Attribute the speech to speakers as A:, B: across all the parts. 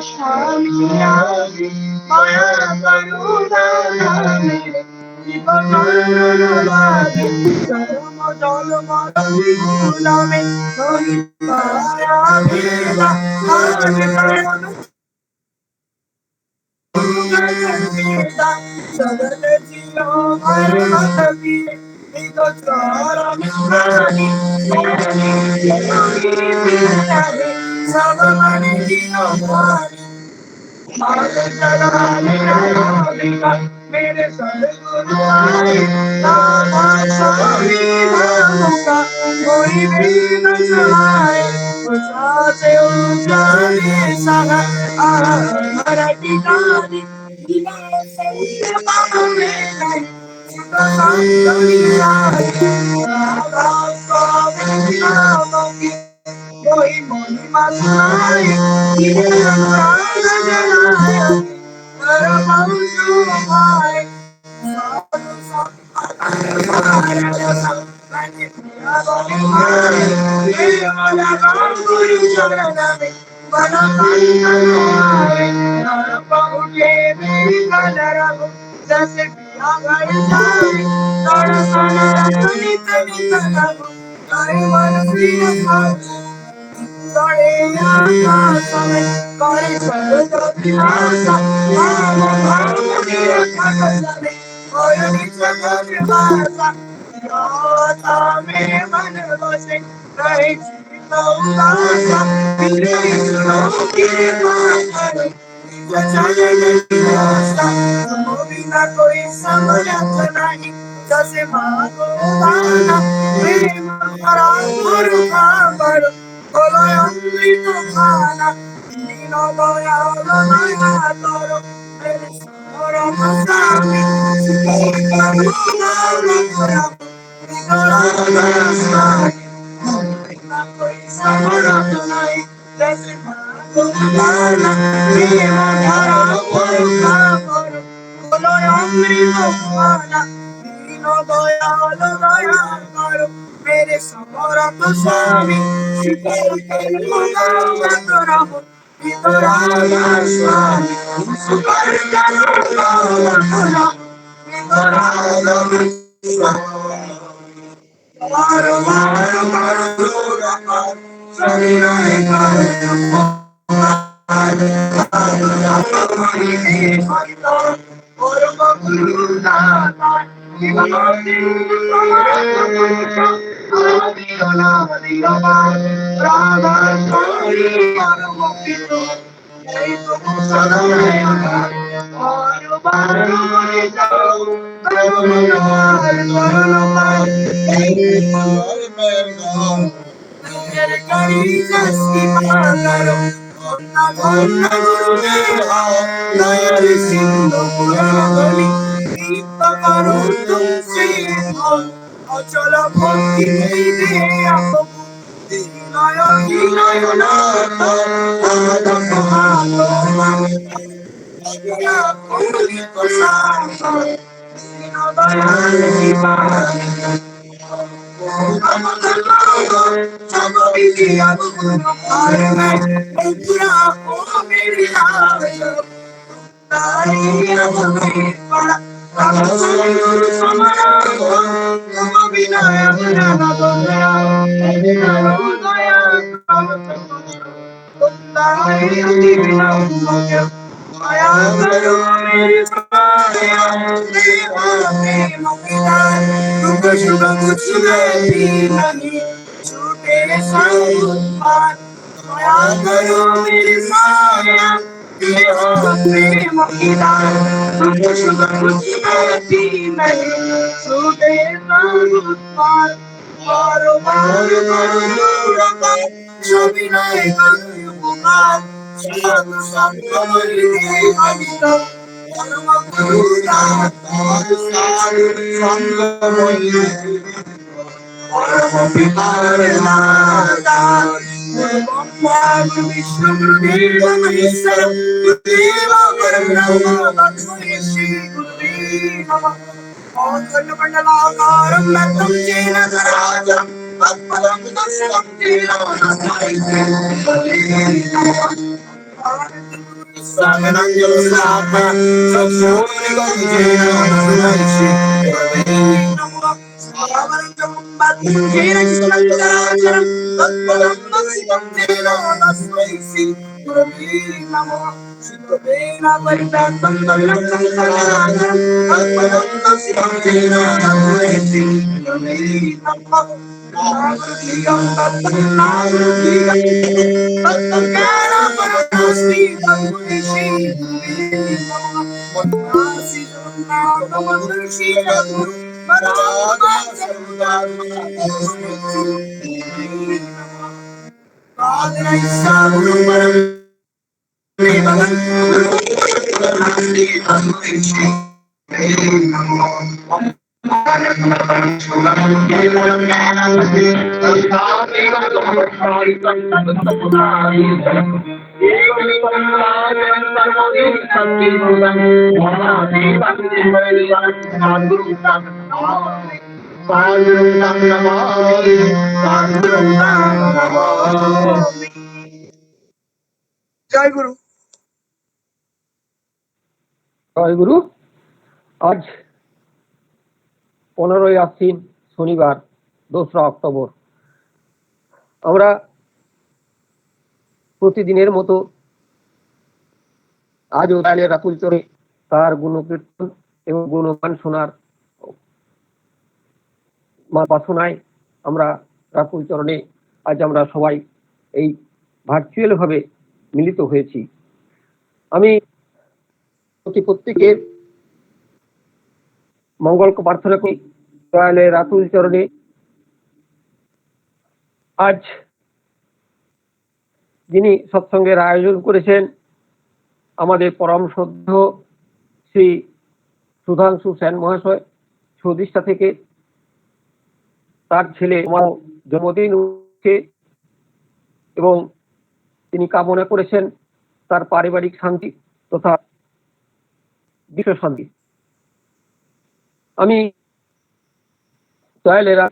A: स्वामी आदि माया करुणा मेरे জীবনবাদী চরম জলমরণি ভুলামে নহি পারা ভিড়া আগে কারণ সদল জিও মর মতবি নিতো চরম প্রাণী সব মানে জিও প্রাণী मेरे सदगुरु आए राधा स्वामी नाम का कोई भी न चलाए उजाते उजाने सगा हमारा टिकाने कोई मोनी मस्ताए प्राण जलाए कोई समझ नहीं जैसे मांगो दाना प्रेम करा गुरु का बड़ बोलो अमृत खाना दीनो दया दया करो मेरे सरम स्वामी करुणा करो कोई समझ नहीं जैसे मांगो दाना प्रेम करा गुरु का बड़ बोलो अमृत खाना दीनो दया दया करो मेरे समरथ स्वामी स्वामी অচল ভক্তি Sanganangelo Slapa, Satsuri Gangena, Naishi, Namura, Samaranjam, Batunjena, Chisangaram, Tatparam, Nasivam, Tena, Naswaisi, Purami, Namura, Shivena, Varitanam, Nalam, Sangaram, Tatparam, Nasivam, Tena, Naswaisi, Purami, Namura, Nagrikam, Tatam, Nagrikam, জয় গুরু।
B: জয় গুরু। আজ 15ই আশ্বিন শনিবার 2রা অক্টোবর আমরা প্রতিদিনের মতো আজও দয়ালের রাতুল চরে তার গুণকীর্তন এবং গুণগান শোনার বাসনায় আমরা রাতুল চরণে আজ আমরা সবাই এই ভার্চুয়াল ভাবে মিলিত হয়েছি। আমি প্রত্যেকের মঙ্গল প্রার্থনা করি দয়ালের রাতুল চরণে। আজ যিনি সৎসঙ্গের আয়োজন করেছেন আমাদের পরম শ্রদ্ধেয় শ্রী সুধাংশু সেন মহাশয় সদিশা থেকে, তার ছেলে আমার জন্মদিন এবং তিনি কামনা করেছেন তার পারিবারিক শান্তি তথা বিশ্ব শান্তি। আমি দয়ালেরা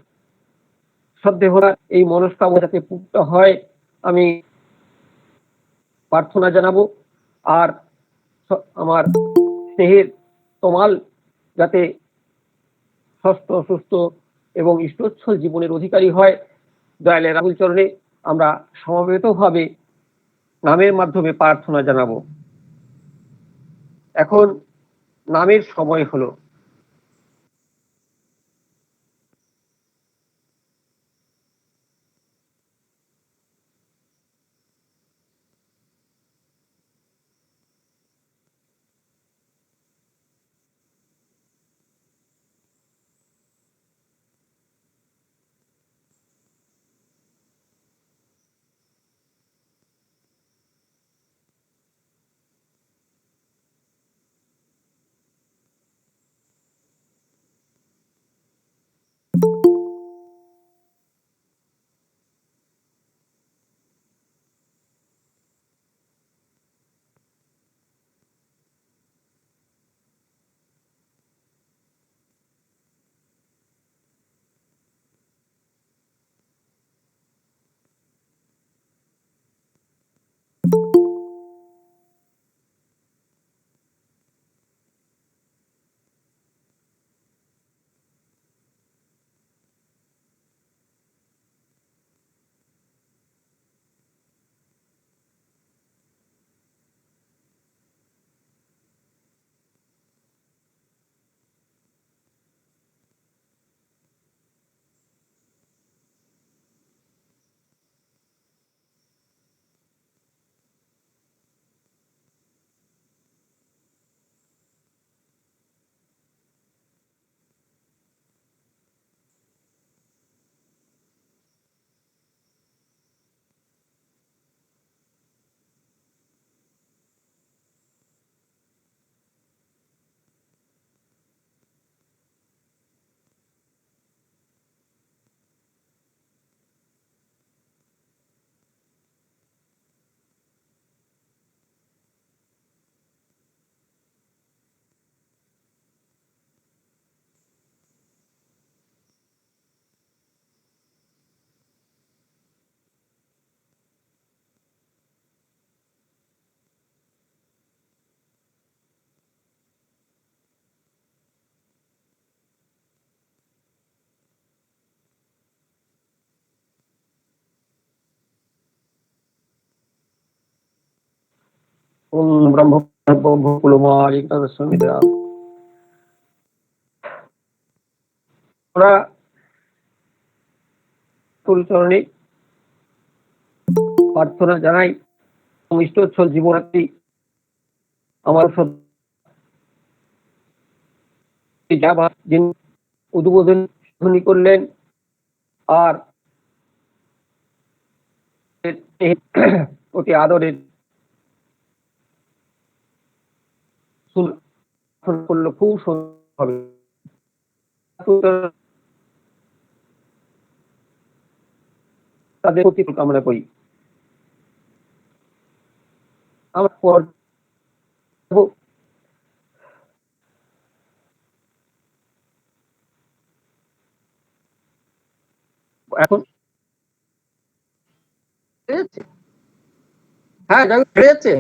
B: শ্রদ্ধেয়রা এই মনস্কামনা যাতে পূর্ণ হয় আমি প্রার্থনা জানাবো, আর আমার স্নেহের তমাল যাতে সুস্থ এবং ইষ্টচ্ছল জীবনের অধিকারী হয় দয়ালের রাহুল চরণে আমরা সমবেতভাবে নামের মাধ্যমে প্রার্থনা জানাবো। এখন নামের সময় হলো। ওম ব্রহ্মকুলমায় তদস্মিতা। আমরা চরণে প্রার্থনা জানাই ইষ্টোচ্ছল জীবনার্থী আমার যিনি উদ্বোধনী করলেন আর অতি আদরের করলো খুব সুন্দর হবে। তাদের প্রতি কামনা করি। আমার পর এখন হ্যাঁ ছেড়ে যাচ্ছে।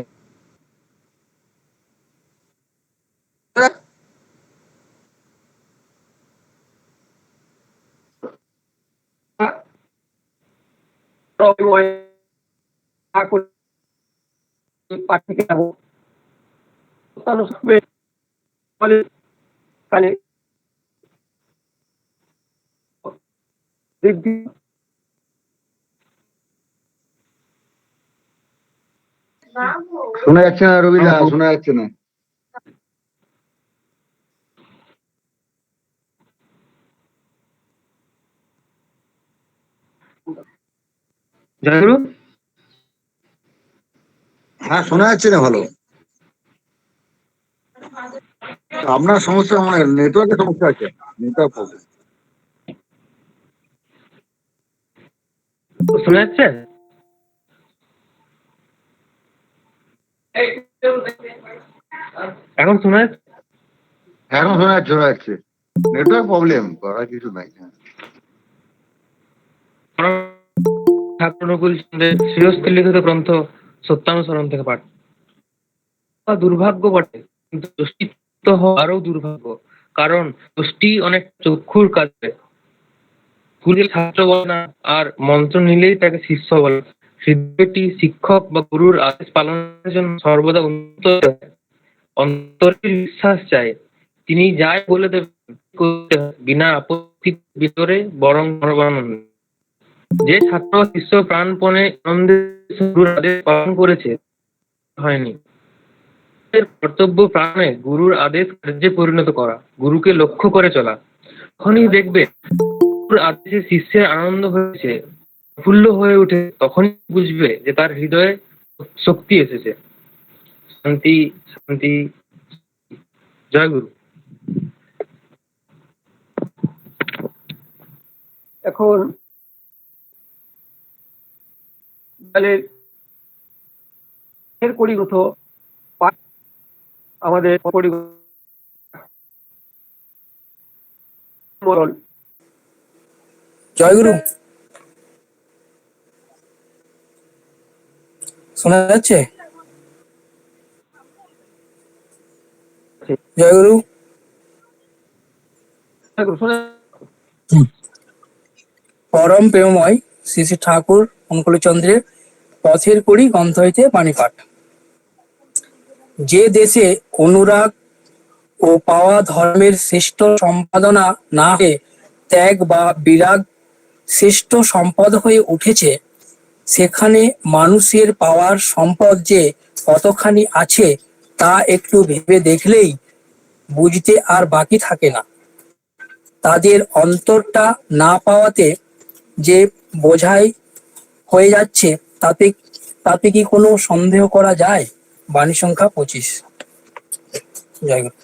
B: পাঠিয়ে যাবো
A: শোনা যাচ্ছে না রবিদা, শোনা যাচ্ছে না।
B: জয়গুরু।
A: হ্যাঁ শোনা যাচ্ছে না ভালো। আপনার সমস্যা, আমার নেটওয়ার্কের সমস্যা আছে, নেটওয়ার্ক প্রবলেম।
B: শোনা যাচ্ছে? এখন শোনা যাচ্ছে?
A: এখন শোনা যাচ্ছে, শোনা যাচ্ছে। নেটওয়ার্ক প্রবলেম, করার কিছু নাই।
B: ঠাকুর অনুকূল চন্দ্রের শ্রীহস্তে লিখিত গ্রন্থ সত্যানুসরণ থেকে পাঠ। দুর্ভাগ্য বটে, কিন্তু দোষিত হওয়া আরো দুর্ভাগ্য, কারণ দোষটি অনেক চক্ষুর কাজে। স্কুলের ছাত্র বলে না, আর মন্ত্র নিলেই তাকে শিষ্য বলে। হৃদয়টি শিক্ষক বা গুরুর আদেশ পালনের জন্য সর্বদা উন্নত অন্তরের বিশ্বাস চায়, তিনি যাই বলে দেবেন বিনা আপত্তি ভিতরে বরং সর্বানন্দ। যে ছাত্র শিষ্য প্রাণপণে আনন্দে গুরুর আদেশ পালন করেছে হয়নি। কর্তব্য প্রাণে গুরুর আদেশ কার্যে পরিণত করা, গুরুকে লক্ষ্য করে চলা। তখনই দেখবে গুরুর আদেশে শিষ্যের আনন্দ হয়েছে, প্রফুল্ল হয়ে উঠে, তখনই বুঝবে যে তার হৃদয়ে শক্তি এসেছে। শান্তি শান্তি। জয় গুরু। এখন কড়িগত আমাদের
C: জয়গুরু, শোনা যাচ্ছে? জয়গুরু। পরম প্রেমময় শ্রী শ্রী ঠাকুর অনুকূলচন্দ্রের পথের কড়ি গ্রন্থ হইতে পাণিপাঠ। যে দেশে অনুরাগ ও পাওয়া ধর্মের শ্রেষ্ঠ সম্পাদনা না হয়ে ত্যাগ বা বিরাগ শ্রেষ্ঠ সম্পদ হয়ে উঠেছে, সেখানে মানুষের পাওয়ার সম্পদ যে কতখানি আছে তা একটু ভেবে দেখলেই বুঝতে আর বাকি থাকে না। তাদের অন্তরটা না পাওয়াতে যে বোঝাই হয়ে যাচ্ছে, তাতে তাতে কি কোনো সন্দেহ করা যায়? বাণী সংখ্যা 25। জয় গুরু।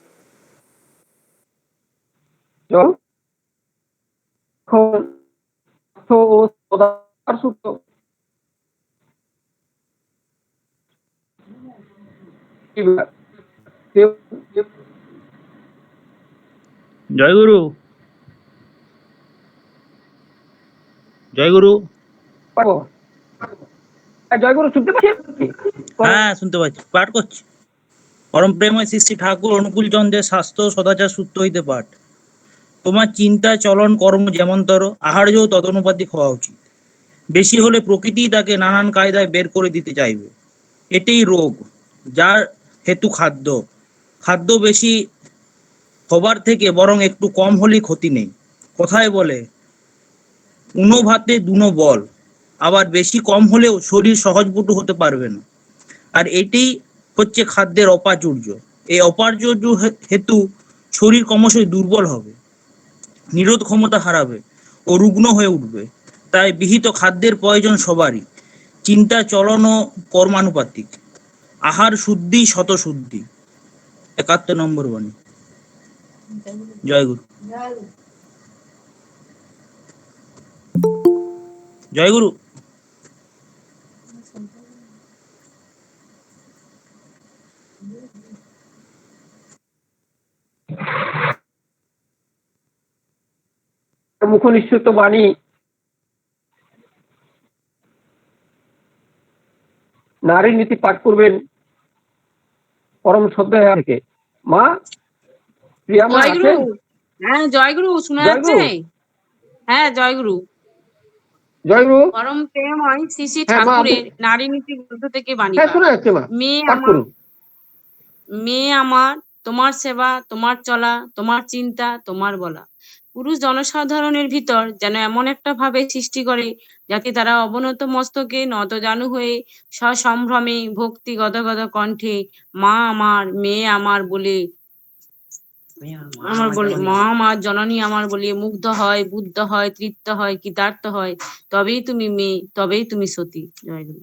D: জয়গুরু। জয়গুরু।
B: জয়গুরু শুনতে পাচ্ছি?
D: হ্যাঁ শুনতে পাচ্ছি, পাঠ করছি। পরম প্রেমময় শ্রী শ্রী ঠাকুর অনুকূল চন্দ্রের স্বাস্থ্য সদাচার সূত্র হইতে পাঠ। তোমার চিন্তা চলন কর্ম যেমনতর, আহার্যও তদনুপাতিক হওয়া উচিত। বেশি হলে প্রকৃতি তাকে নানান কায়দায় বের করে দিতে চাইবে, এটাই রোগ। যার হেতু খাদ্য বেশি হবার থেকে বরং একটু কম হলেই ক্ষতি নেই। কথায় বলে উনো ভাতে দুনো বল, আবার বেশি কম হলেও শরীর সহজবটু হতে পারবে না। আর এটাই হচ্ছে খাদ্যের অপাচুর্য। এই অপাচুর্য হেতু শরীর ক্রমশই দুর্বল হবে, নিরোধ ক্ষমতা হারাবে ও রুগ্ন হয়ে উঠবে। তাই বিহিত খাদ্যের প্রয়োজন সবারই। চিন্তা চলন ও কর্মানুপাতিক। আহার শুদ্ধি শত শুদ্ধি। ৭১ নম্বর বাণী। জয় গুরু। জয় গুরু।
E: মুখনিঃসৃত বাণী নারী নীতি পাঠ করবেন পরম শ্রদ্ধা থেকে মা প্রিয়া মা
F: জয়গুরু।
E: আছেন?
F: হ্যাঁ জয়গুরু, শোনা যাচ্ছে?
E: জয়গুরু।
F: হ্যাঁ জয়গুরু।
E: জয়গুরু।
F: পরম প্রেমময় শ্রী শ্রী
E: হ্যাঁ মা,
F: ঠাকুরের নারী নীতি গ্রন্থ থেকে বাণী
E: হ্যাঁ
F: পাঠ।
E: শোনা যাচ্ছে মা,
F: মেয়ে
E: পাঠ
F: আমার,
E: করুন।
F: মেয়ে আমার, তোমার সেবা, তোমার চলা, তোমার চিন্তা, তোমার বলা পুরুষ জনসাধারণের ভিতর যেন এমন একটা ভাবে সৃষ্টি করে যাতে তারা অবনত মস্তকে নতজানু হয়ে সসম্ভ্রমে ভক্তি গদগদ কণ্ঠে মা আমার, মেয়ে আমার বলে মা আমার, জননী আমার বলিয়ে মুগ্ধ হয়, বুদ্ধ হয়, তৃপ্ত হয়, কৃতার্থ হয়। তবেই তুমি মেয়ে, তবেই তুমি সতী। জয়গুরু।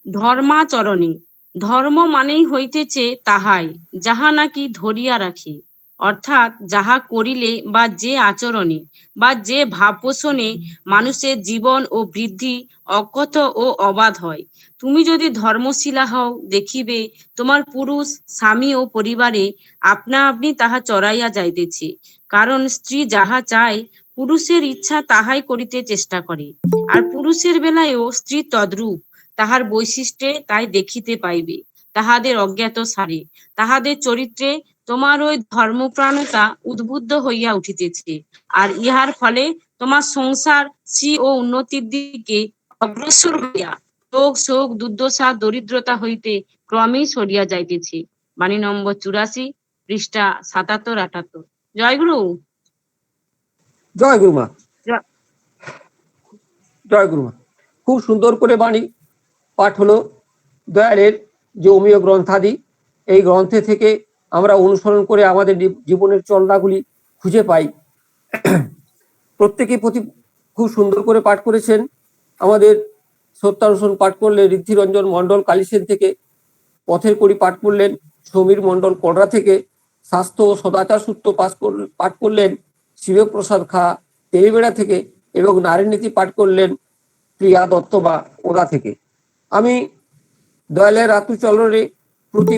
F: ধর্মাচরণে, ধর্ম মানেই হইতেছে তাহাই যাহা নাকি ধরিয়া রাখি, অর্থাৎ যাহা করিলে বা যে আচরণে বা যে ভাব পোষণে মানুষের জীবন ও বৃদ্ধি অকথ্য ও অবাধ হয়। তুমি যদি ধর্মশীলা হও, দেখিবে তোমার পুরুষ স্বামী ও পরিবারে আপনা আপনি তাহা চড়াইয়া যাইতেছে। কারণ স্ত্রী যাহা চায় পুরুষের ইচ্ছা তাহাই করিতে চেষ্টা করে, আর পুরুষের বেলায়ও স্ত্রী তদ্রূপ। তাহার বৈশিষ্ট্যে তাই দেখিতে পাইবে তাহাদের অজ্ঞাত সারে, তাহাদের চরিত্রে তোমার ওই ধর্মপ্রাণতা উদ্বুদ্ধ হইয়া উঠিতেছে। আর ইহার ফলে তোমার সংসার শ্রী ও উন্নতির দিকে অগ্রসর হইয়া রোগ শোক দুর্দশা দরিদ্রতা হইতে ক্রমেই সরিয়া যাইতেছে। বাণী নম্বর ৮৪, পৃষ্ঠা ৭৭-৭৮। জয়গুরু।
E: জয় গুরু মা, জয় গুরু মা। খুব সুন্দর করে বাণী পাঠ হলো। দয়ালের যে অমীয় গ্রন্থাদি, এই গ্রন্থে থেকে আমরা অনুসরণ করে আমাদের জীবনের চলনাগুলি খুঁজে পাই। প্রত্যেকে খুব সুন্দর করে পাঠ করেছেন। আমাদের সত্যানুসরণ পাঠ করলেন ঋদ্ধিরঞ্জন মণ্ডল কালীসেন থেকে, পথের কড়ি পাঠ করলেন সমীর মণ্ডল কড়া থেকে, স্বাস্থ্য ও সদাচার সূত্র পাঠ করলেন শিবপ্রসাদ খা তেলিবেড়া থেকে, এবং নারী নীতি পাঠ করলেন প্রিয়া দত্ত বা ওদা থেকে। আমি দয়ালের রাতুচরণে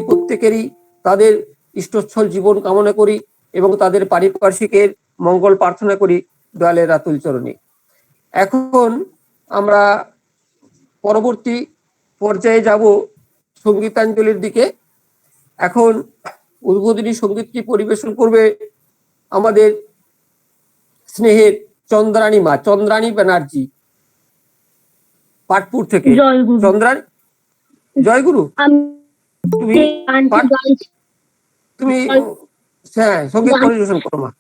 E: প্রত্যেকেরই তাদের ইষ্টচ্ছল জীবন কামনা করি এবং তাদের পারিপার্শ্বিকের মঙ্গল প্রার্থনা করি দয়ালের রাতুল চরণে। এখন আমরা পরবর্তী পর্যায়ে যাব সঙ্গীতাঞ্জলির দিকে। এখন উদ্বোধনী সঙ্গীতটি পরিবেশন করবে আমাদের স্নেহের চন্দ্রাণী মা, চন্দ্রাণী ব্যানার্জি, পাটপুর থেকে। চন্দ্রাণী, জয় গুরু। তুমি হ্যাঁ সঙ্গীত পরিবেশন করো মা।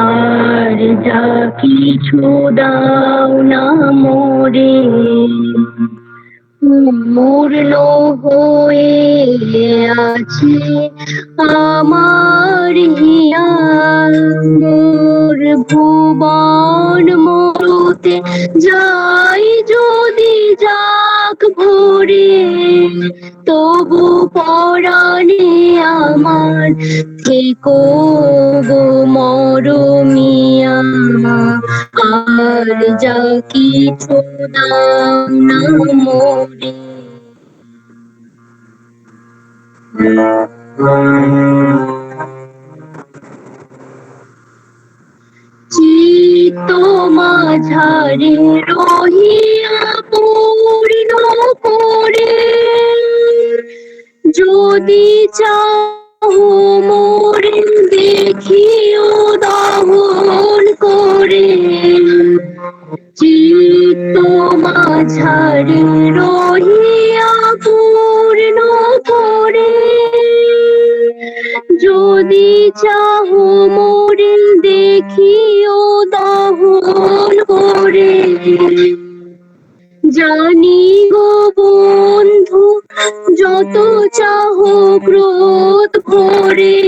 G: আর যা কিছু দাও না মোরে, মূর্ণ হয়ে আছে আমার হিয়ার, মোর ভুবন মরুতে যাই যদি যাক ভরে, তবু পরাণে আমার থেকো গো মরমিয়া। আর যা কিছু দাও না মোরে। চিত্ত মাঝারে রহিয়া পূর্ণ করে, যদি চাও মোরে দেখিও দাহ চিত্ত মাঝারে রহিয়া পূর্ণ করে যদি চাহ মোরে দেখিও দহন করে জানি গো বন্ধু যত চাহ ক্রোধ করে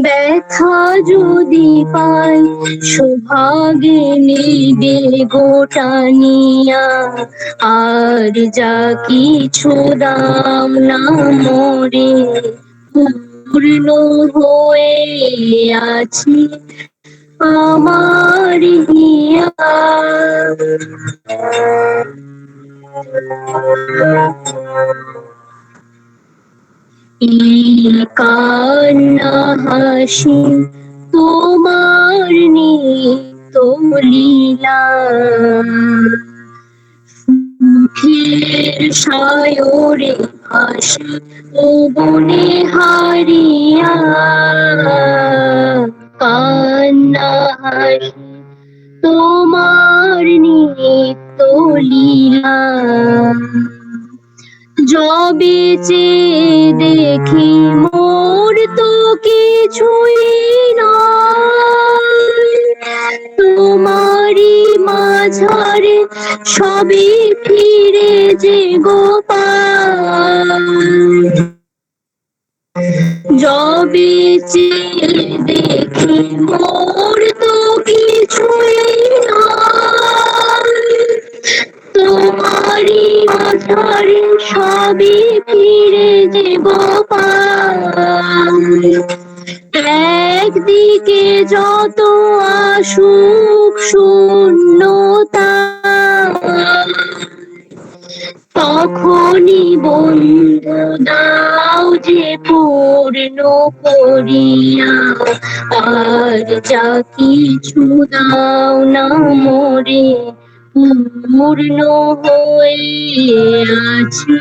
G: ব্যথা যদি পাই সোহাগে নিবে গোটানিয়া আর যা কিছু দাম না মোরে পূর্ণ হয়ে আছি আমার হিয়া কান্না হাসি তোমার নিত্য লীলা সুখের সায়রে হাসি ও বনে হারিয়া কান্না হাসি তোমার নিত্য লীলা যবে যে দেখি মোর তো কিছুই নয় তোমারই মাঝারে সবই ফিরে যে গোপাল যবে যে দেখি মোর তো কিছুই নয় তোমারই মাঝারে সবই ফিরে যে গোপাল একদিকে যত আসুক শূন্যতা তখনই বন্ধু দাও যে পূর্ণ করিয়া আর যা কিছু দাও না মোরে পূর্ণ হয়ে আছি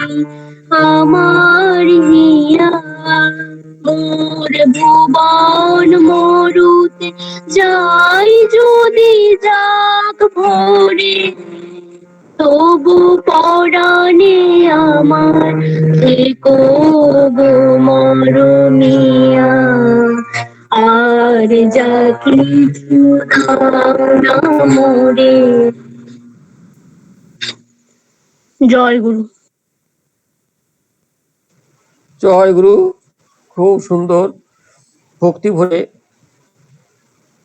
G: আমার হিয়া মোর ভুবন মরুতে যাই যদি যাক ভরে তবু পরাণে আমার থেকো গো মরমিয়া আর যা কিছু দাও না মোরে জয় গুরু।
E: জয় গুরু। খুব সুন্দর ভক্তি ভরে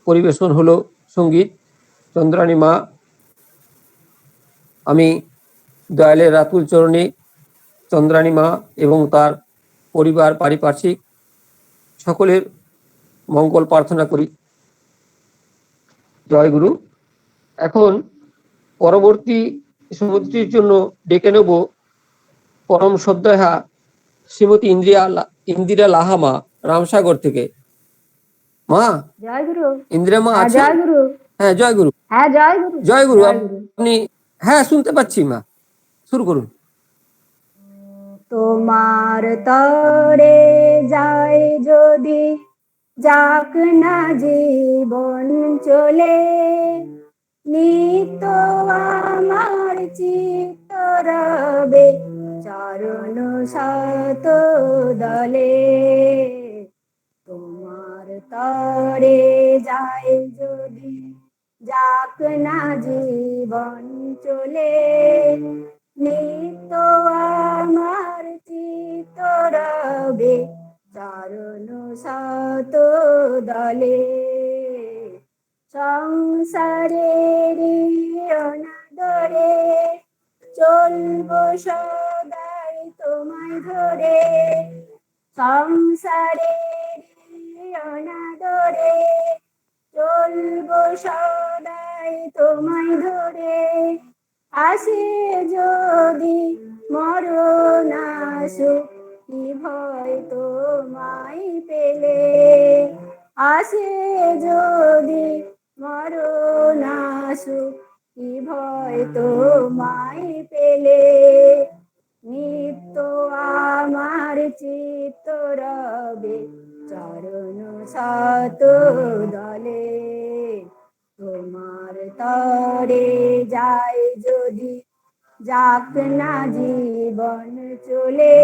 E: পরিবেশন হলো সঙ্গীত। চন্দ্রানী মা, আমি দয়ালের রাতুল চরণে চন্দ্রানী মা এবং তার পরিবার পারিপার্শ্বিক সকলের মঙ্গল প্রার্থনা করি। জয় গুরু। এখন পরবর্তী সমিতির জন্য ডেকে নেব পরম শ্রদ্ধেয়া শ্রীমতী ইন্দিরা লাহামা রামসাগর থেকে। মা,
H: জয় গুরু।
E: ইন্দিরা মা
H: হ্যাঁ
E: আছে?
H: জয় গুরু।
E: হ্যাঁ জয় গুরু।
H: হ্যাঁ জয় গুরু।
E: জয় গুরু।
H: জয় গুরু।
E: আপনি? হ্যাঁ শুনতে পাচ্ছি মা, শুরু করুন।
H: তোমার তরে যায় যদি যাক না জীবন চলে নিত্য আমার চিত্ত রবে চরণ শত দলে তোমার তরে যায় যদি যাক না জীবন চলে নিত্য আমার চিত্ত রবে চরণ শত দলে সংসারের অনাদরে চলবো সদাই তোমায় ধরে সংসারের অনাদরে চলবো সদাই তোমায় ধরে আসে যদি মরণ আসুক কি ভয় তোমায় পেলে আসে যদি মরণ আসুক কি ভয় তোমায় পেলে নিত্য আমার চিত্ত রবে চরণ শত দলে তোমার তরে যায় যদি যাক না জীবন চলে,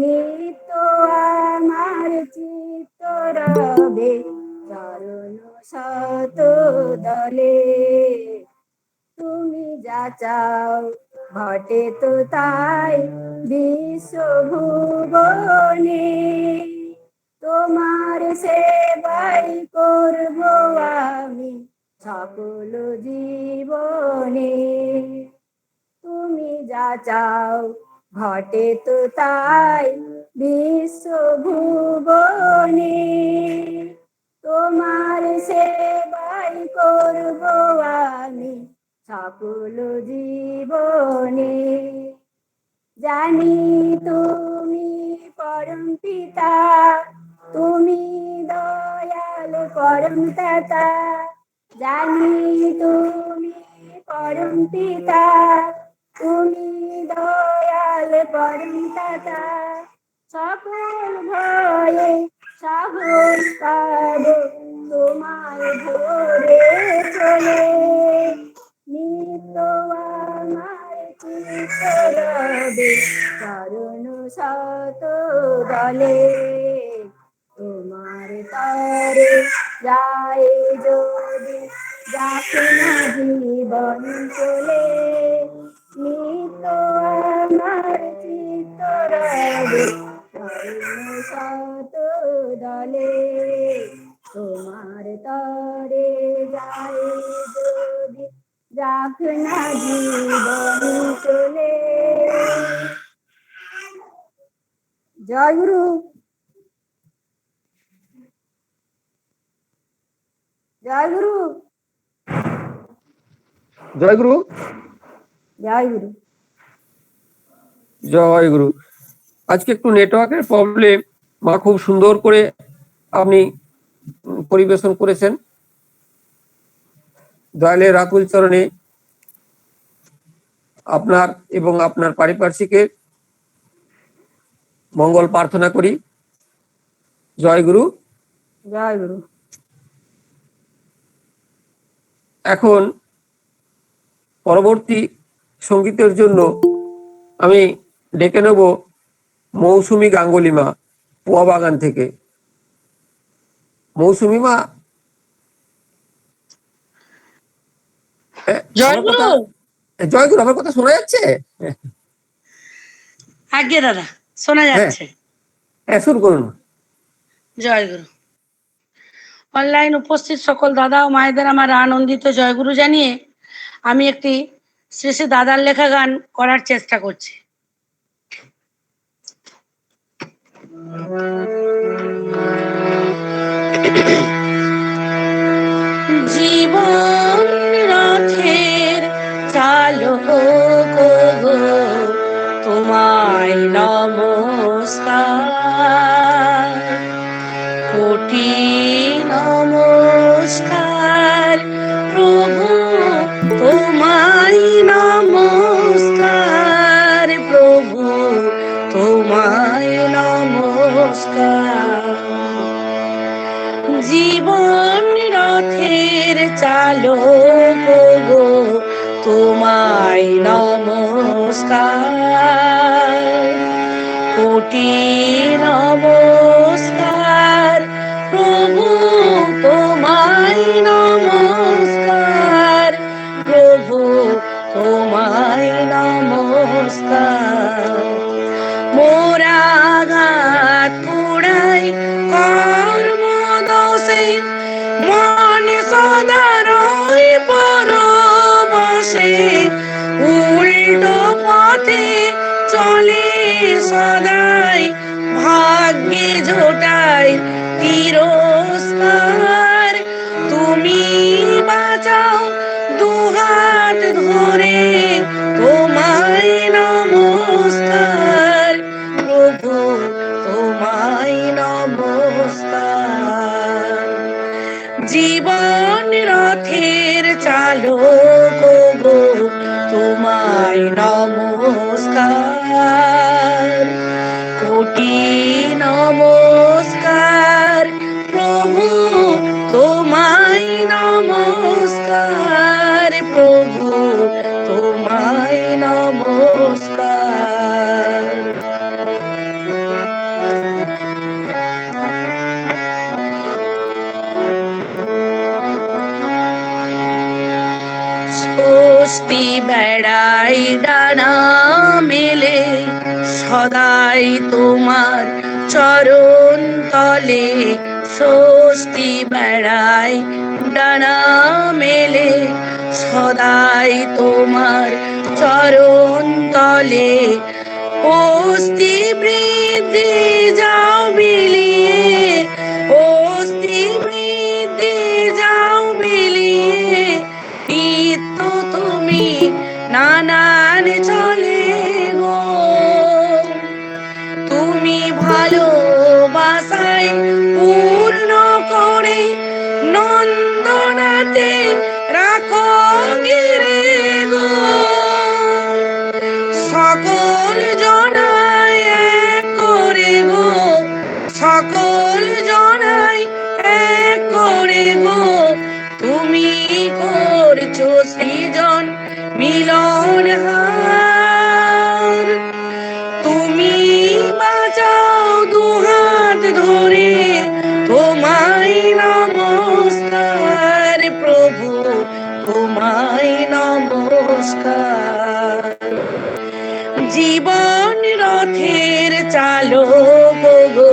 H: নিত্য আমার চিত্ত রবে চরণ শত দলে। তুমি যা চাও ঘটে তো তাই বিশ্বভুবনে, তোমার সেবাই করব আমি সকল জীবনে। তুমি যা চাও ঘটে তো তাই বিশ্বভুবনে, তোমার সেবাই করব আমি সকল জীবনে। জানি তুমি পরম পিতা, তুমি দয়াল পরম দাতা। জানি তুমি পরম পিতা, তুমি দয়াল পরম দাতা। সকল ভয়ে সাহস পাব তোমায় ধরে চলে, নিত্য আমার চিত্ত রবে চরণ শত দলে। তোমার তরে যায় যদি যাক না জীবন চলে, নিত্য আমার চিত্ত রবে চরণ শত দলে। তোমার তরে যায় যদি যাক না জীবন চলে। জয় গুরু। জয় গুরু।
E: জয় গুরু।
H: জয় গুরু।
E: জয় গুরু। আজকে একটু নেটওয়ার্কের প্রবলেম, মা খুব সুন্দর করে আপনি পরিবেশন করেছেন। দয়ালের আকুল চরণে আপনার এবং আপনার পারিপার্শ্বিকের মঙ্গল প্রার্থনা করি। জয় গুরু।
H: জয় গুরু।
E: এখন পরবর্তী সঙ্গীতের জন্য আমি ডেকে নেব মৌসুমী গাঙ্গুলি মা, পোয়া বাগান থেকে। মৌসুমী মা,
I: জয় গুরু।
E: জয় গুরু, আমার কথা শোনা যাচ্ছে?
I: আজ্ঞে দাদা, শোনা যাচ্ছে।
E: হ্যাঁ, শুরু করুন।
I: জয় গুরু। অনলাইন উপস্থিত সকল দাদা ও মায়েদের আমার আনন্দিত জয়গুরু জানিয়ে আমি একটি শ্রী শ্রী দাদার লেখা গান করার চেষ্টা করছি। জীবন রথের চালক গো, তোমায় নমস্কার, কোটি নমস্কার প্রভু, তোমায় নমস্কার প্রভু, তোমায় নমস্কার। জীবন রথের চালক গো, তোমায় নমস্কার, কোটি নমস্কার প্রভু, তোমায় নমস্কার প্রভু, তোমায় নমস্কার। মোরা ঘাত পোড়াই কর্ম দোষে, মন সদা রয় পরবশে, উল্টো পথে চলে সদাই, ভাগ্যে জোটাই তিরস্কার। তুমি বাঁচাও দুহাত ধরে, তোমায় নমস্কার প্রভু, তোমায় নমস্কার। জীবন রথের চালক গো, তোমায় নমস্কার, কোটি নমস্কার প্রভু, তোমায় নমস্কার স্বস্তি বেড়াই ডানা মেলে সদাই তোমার চরণ তলে স্বস্তি বেড়াই ডানা মেলে সদাই তোমার চরণ তলে অস্তি বৃদ্ধি যাও বিলিয়ে অস্তি বৃদ্ধি যাও বিলিয়ে নিত্য তুমি নানান চলে গো তুমি ভালোবাসায় পূর্ণ করে নন্দনাতে রাখো গিরে গো সকল জনাই এক করে গো সকল জনাই এক করে গো তুমি করছো সৃজন মিলন হার তুমি বাঁচাও দুহাত ধরে তোমায় নমস্কার প্রভু তোমায় নমস্কার জীবন রথের চালক গো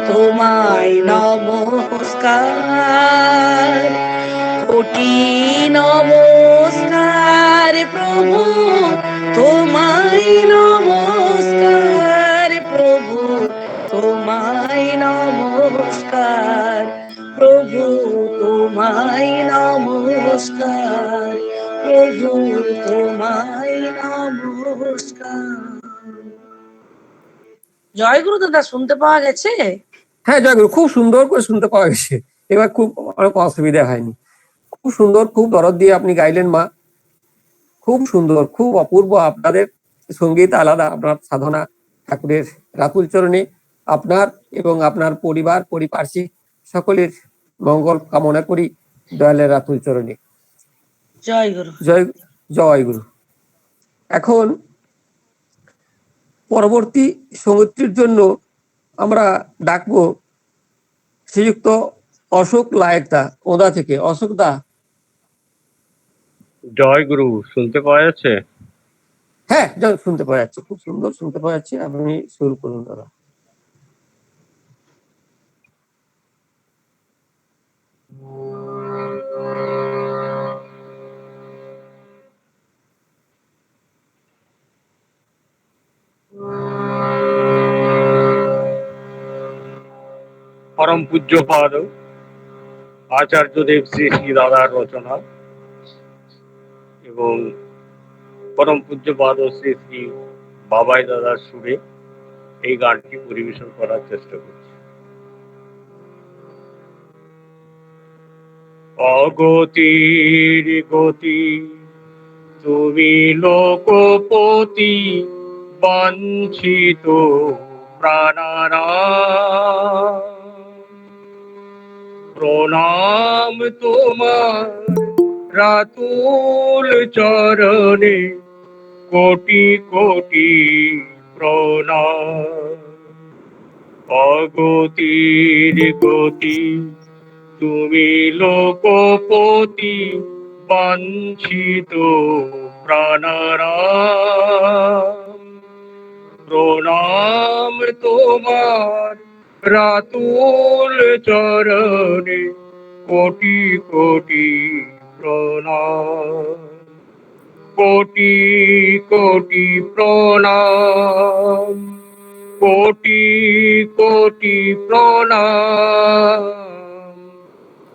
I: তোমায় নমস্কার কোটি নমস্কার প্রভু তোমায় নমস্কার প্রভু তোমায় নমস্কার প্রভু তোমায় নমস্কার প্রভু তোমায় নমস্কার। জয়গুরু দাদা শুনতে পাওয়া গেছে?
E: হ্যাঁ জয়গুরু, খুব সুন্দর করে শুনতে পাওয়া গেছে, এবার খুব অনেক অসুবিধা হয়নি। খুব সুন্দর, খুব দরদ দিয়ে আপনি গাইলেন মা, খুব সুন্দর, খুব অপূর্ব। আপনাদের সঙ্গীত আলাদা, আপনার সাধনা ঠাকুরের রাতুল চরণে আপনার এবং আপনার পরিবার পরিপার্শ্বিক সকলের মঙ্গল কামনা করি দয়ালের রাতুল চরণে।
I: জয় গুরু।
E: জয় জয় গুরু। এখন পরবর্তী সঙ্গীতটির জন্য আমরা ডাকবো শ্রীযুক্ত অশোক লায়েকদা, ওদা থেকে। অশোক দা।
J: জয় গুরু, শুনতে পাওয়া যাচ্ছে?
E: হ্যাঁ জয়, শুনতে পাওয়া যাচ্ছে, খুব সুন্দর শুনতে পাওয়া যাচ্ছে। আপনি শুরু করুন দাদা।
J: পরম পূজ্যপাদ আচার্যদেব শ্রী শ্রী দাদার রচনা এবং পরম পূজ্যপাদ শ্রী শ্রী বাবাই দাদার সুরে এই গানটি পরিবেশন করার চেষ্টা করছি। অগতির গতি তুমি লোকপতি, বাঞ্ছিত প্রাণারা প্রণাম তোমার রাতুল চরণে, কোটি কোটি প্রণাম। অগতির গতি তুমি লোকপতি, বাঞ্ছিত প্রাণারা প্রণাম তোমার রাতুল চরণে, কোটি কোটি প্রণাম। কোটি কোটি প্রণাম, কোটি কোটি প্রণাম,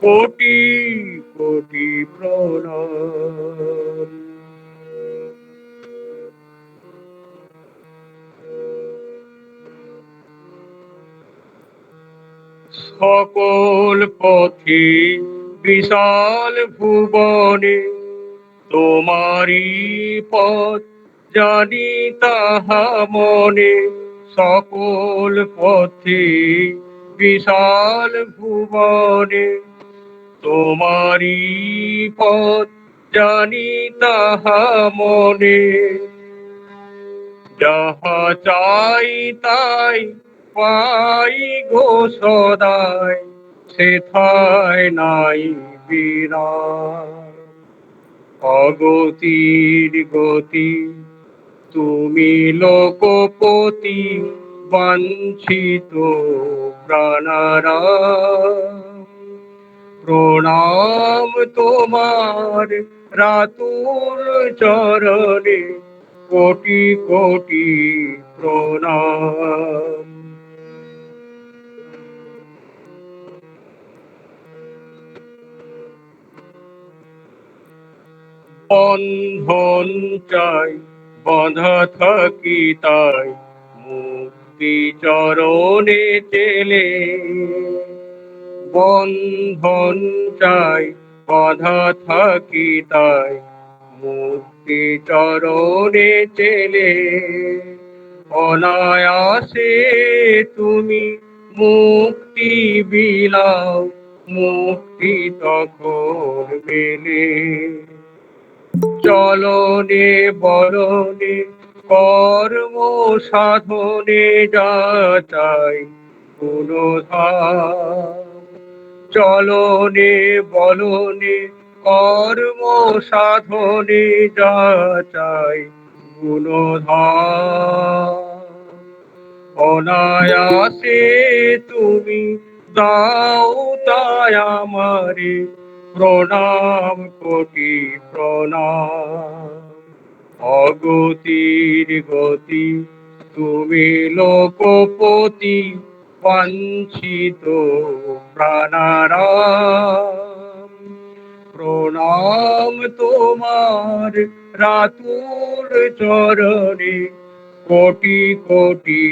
J: কোটি কোটি প্রণাম। সকল পথে বিশাল ভুবনে তোমারি পথ জানি তাহা মনে। সকল পথে বিশাল ভুবনে তোমারি পথ জানি তাহা মনে। যাহা চাই তাই পাই গো সদাই, সেথায় নাই বিরাম। অগতির গতি তুমি লোকপতি, বাঞ্ছিত প্রাণারা। প্রণাম তোমার রাতুল চরণে, কোটি কোটি প্রণাম। বন্ধন চাই বাঁধা থাকি তাই, মুক্তি চরণে চেলে। বন্ধন চাই বাঁধা থাকি তাই, মুক্তি চরণে চেলে। অনায়াসে তুমি মুক্তি বিলাও, মুক্তি তখন মেলে। চলনে বলনে কর্ম সাধনে যা চাই গুণধাম। চলনে বলনে কর্ম সাধনে যা চাই গুণধাম। অনায়াসে তুমি দাও তাই আমারে, প্রণাম কোটি প্রণাম। অগতির গতি তুমি লোকপতি, বাঞ্ছিত প্রাণারাম। প্রণাম তোমার রাতুল চরণে, কোটি কোটি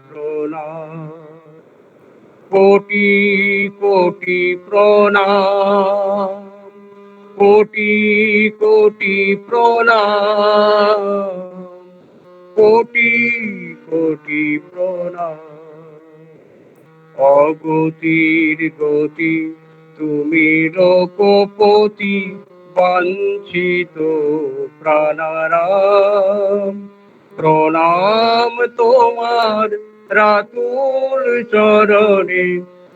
J: প্রণাম। কোটি কোটি প্রণাম, কোটি কোটি প্রণাম, কোটি কোটি প্রণাম। অগতির গতি তুমি লোকপতি, বাঞ্ছিত প্রাণারাম। প্রণাম তোমার রাতুল চরণে,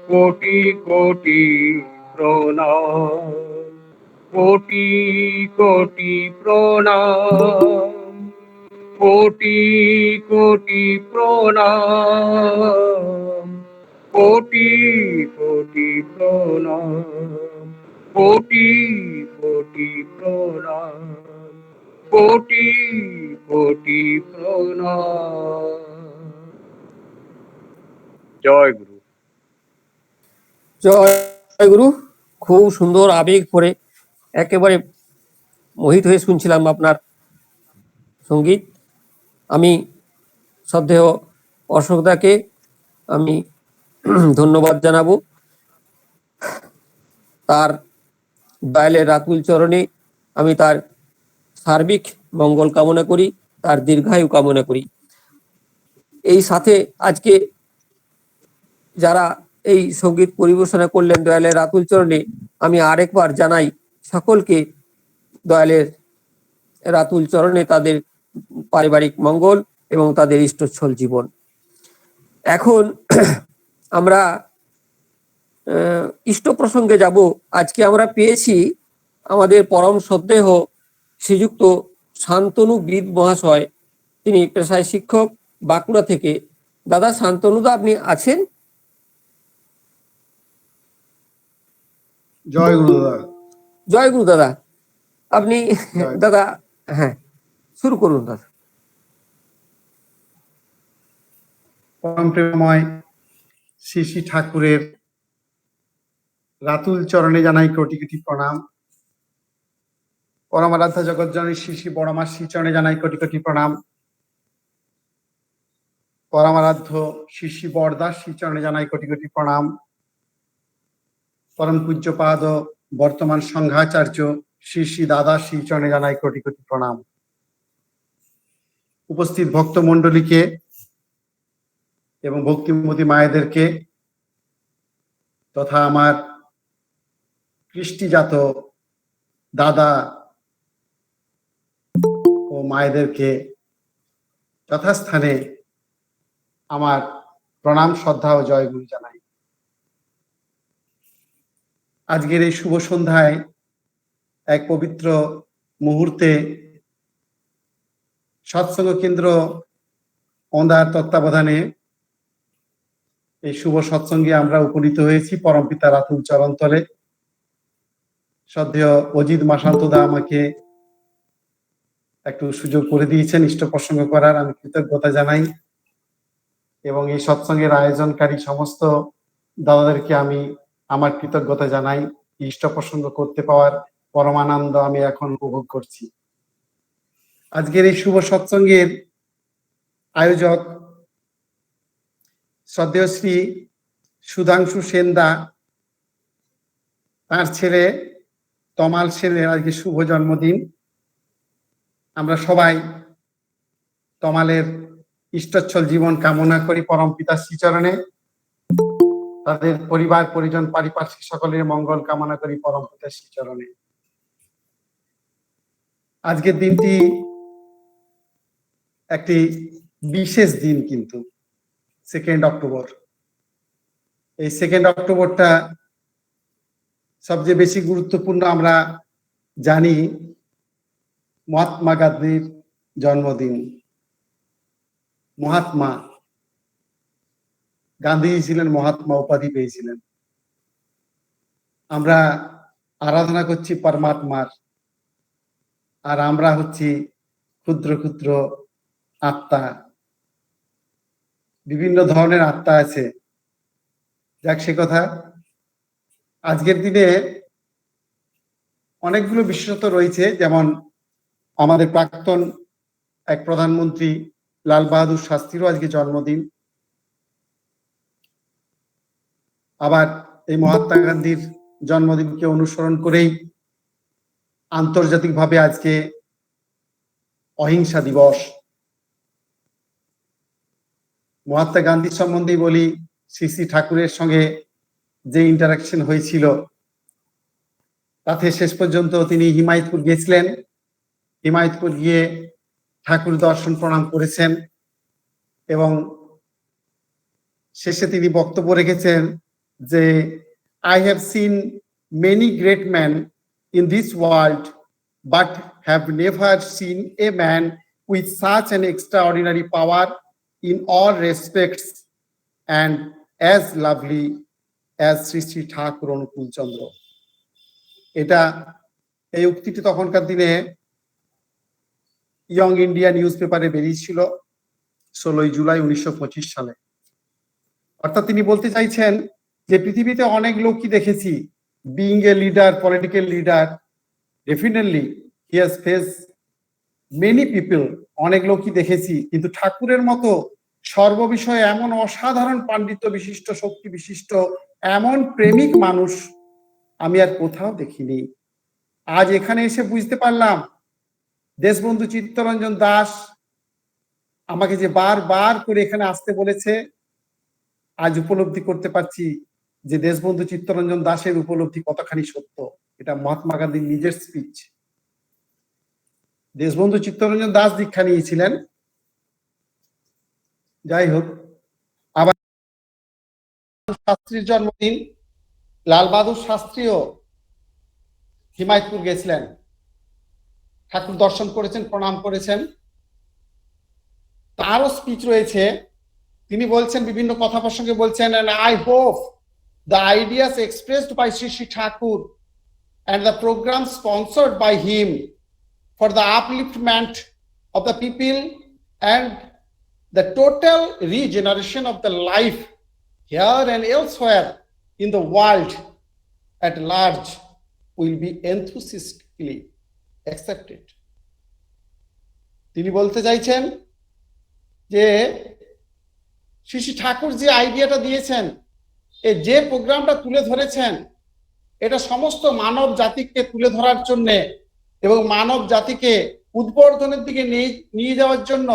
J: কোটি কোটি প্রণাম। কোটি কোটি প্রণাম, কোটি কোটি প্রণাম, কোটি কোটি প্রণাম, কোটি কোটি প্রণাম, কোটি কোটি প্রণাম। জয় গুরু।
E: জয় গুরু। খুব সুন্দর আবেগ ভরে একেবারে মোহিত হয়ে শুনছিলাম আপনার সঙ্গীত। আমি শ্রদ্ধেয় অশোকদাকে আমি ধন্যবাদ জানাবো। তার দয়ালের রাতুল চরণে আমি তার সার্বিক মঙ্গল কামনা করি, তার দীর্ঘায়ু কামনা করি। এই সাথে আজকে যারা এই সঙ্গীত পরিবেশনা করলেন দয়ালের রাতুল চরণে, আমি আরেকবার জানাই সকলকে দয়ালের রাতুল চরণে তাদের পারিবারিক মঙ্গল এবং তাদের ইষ্টচ্ছল জীবন। এখন আমরা ইষ্ট প্রসঙ্গে যাব। আজকে আমরা পেয়েছি আমাদের পরম শ্রদ্ধেয় শ্রীযুক্ত শান্তনু বিদ মহাশয়। তিনি পেশায় শিক্ষক, বাঁকুড়া থেকে। দাদা শান্তনুদা, আপনি আছেন?
A: জয় গুরু দাদা।
E: জয় গুরু দাদা। আপনি দাদা, হ্যাঁ, শুরু করুন দাদা।
K: পরম প্রেমময় শ্রী শ্রী ঠাকুরের রাতুল চরণে জানাই কোটি কোটি প্রণাম। পরমারাধ্য জগৎজননী শ্রী শ্রী বড়মার শ্রী চরণে জানাই কোটি কোটি প্রণাম। পরমারাধ্য শ্রী শ্রী বরদাস শ্রী চরণে জানাই কোটি কোটি প্রণাম। পরম পূজ্যপাদ বর্তমান সংঘাচার্য শ্রী শ্রী দাদা শ্রী চরণে জানাই কোটি কোটি প্রণাম। উপস্থিত ভক্ত মণ্ডলীকে এবং ভক্তিমতী মায়েদেরকে তথা আমার কৃষ্টিজাত দাদা ও মায়েদেরকে যথাস্থানে আমার প্রণাম, শ্রদ্ধা ও জয়গুরু জানাই। আজকের এই শুভ সন্ধ্যায় এক পবিত্র মুহূর্তে সৎসঙ্গ কেন্দ্র ওনার তত্ত্বাবধানে এই শুভ সৎসঙ্গে আমরা উপনীত হয়েছি পরমপিতা রাতুল চরণ তলে। শ্রদ্ধেয় অজিত মাসান্তদা আমাকে একটু সুযোগ করে দিয়েছেন ইষ্ট প্রসঙ্গ করার, আমি কৃতজ্ঞতা জানাই। এবং এই সৎসঙ্গের আয়োজনকারী সমস্ত দাদাদেরকে আমি আমার কৃতজ্ঞতা জানাই। ইষ্ট প্রসঙ্গ করতে পাওয়ার পরমানন্দ আমি এখন উপভোগ করছি। আজকের এই শুভ সৎসঙ্গের আয়োজক শ্রদ্ধেয় শ্রী সুধাংশু সেনদা, তার ছেলে তমাল সেনের আজকে শুভ জন্মদিন। আমরা সবাই তমালের ইষ্টচ্ছল জীবন কামনা করি পরম পিতার শ্রীচরণে। তাদের পরিবার পরিজন পারিপার্শ্বিক সকলের মঙ্গল কামনা করি পরম পিতার শ্রীচরণে। আজকের দিনটি একটি বিশেষ দিন, কিন্তু 2 অক্টোবর। এই 2 অক্টোবরটা সবচেয়ে বেশি গুরুত্বপূর্ণ আমরা জানি, মহাত্মা গান্ধীর জন্মদিন। মহাত্মা গান্ধী ছিলেন মহাত্মা উপাধি পেয়েছিলেন। আমরা আরাধনা করছি পরমাত্মার, আর আমরা হচ্ছি ক্ষুদ্র ক্ষুদ্র আত্মা। বিভিন্ন ধরনের আত্মা আছে, যাক সে কথা। আজকের দিনে অনেকগুলো বিশেষত্ব রয়েছে, যেমন আমাদের প্রাক্তন এক প্রধানমন্ত্রী লাল বাহাদুর শাস্ত্রীরও আজকে জন্মদিন। আবার এই মহাত্মা গান্ধীর জন্মদিনকে অনুসরণ করেই আন্তর্জাতিকভাবে আজকে অহিংসা দিবস। মহাত্মা গান্ধীর সম্বন্ধে বলি, শ্রী শ্রী ঠাকুরের সঙ্গে যে ইন্টারাকশন হয়েছিল তাতে শেষ পর্যন্ত তিনি হিমায়তপুর গেছিলেন। হিমায়তপুর গিয়ে ঠাকুর দর্শন প্রণাম করেছেন এবং শেষে তিনি বক্তব্য রেখেছেন যে I have seen many great men in this world but have never seen a man with such an extraordinary power in all respects and as lovely as Sri Sri Thakur Anukul Chandra. এটা এই উক্তিটি তখনকার দিনে young India news পেপারে বেরিয়েছিল 16 জুলাই 1925 সালে। অর্থাৎ তিনি বলতে চাইছেন যে পৃথিবীতে অনেক লোকই দেখেছি, being a leader, political leader, definitely he has face many people, অনেক লোকই দেখেছি, কিন্তু ঠাকুরের মতো সর্ববিষয়ে এমন অসাধারণ পাণ্ডিত্য বিশিষ্ট, শক্তি বিশিষ্ট, এমন প্রেমিক মানুষ আমি আর কোথাও দেখিনি। আজ এখানে এসে বুঝতে পারলাম, দেশবন্ধু চিত্তরঞ্জন দাস আমাকে যে বারবার করে এখানে আসতে বলেছে, আজ উপলব্ধি করতে পারছি যে দেশবন্ধু চিত্তরঞ্জন দাসের উপলব্ধি কতখানি সত্য। এটা মহাত্মা গান্ধীর নিজের স্পিচ। দেশবন্ধু চিত্তরঞ্জন দাস দীক্ষা নিয়েছিলেন। যাই হোক, আবার শাস্ত্রীর জন্মদিন, লাল বাহাদুর শাস্ত্রীও হিমায়তপুর গেছিলেন, ঠাকুর দর্শন করেছেন, প্রণাম করেছেন। তারও স্পিচ রয়েছে, তিনি বলছেন, বিভিন্ন কথা প্রসঙ্গে বলছেন, and I hope the ideas expressed by Sri Sri Thakur and the program sponsored by him for the upliftment of the people and the total regeneration of the life here and elsewhere in the world at large will be enthusiastically accepted. তিনি বলতে চাইছেন যে শ্রী শ্রী ঠাকুর যে আইডিয়াটা দিয়েছেন, এই যে প্রোগ্রামটা তুলে ধরেছেন, এটা সমস্ত মানব জাতিকে তুলে ধরার জন্য এবং মানব জাতিকে উদ্বর্ধনের দিকে নিয়ে যাওয়ার জন্য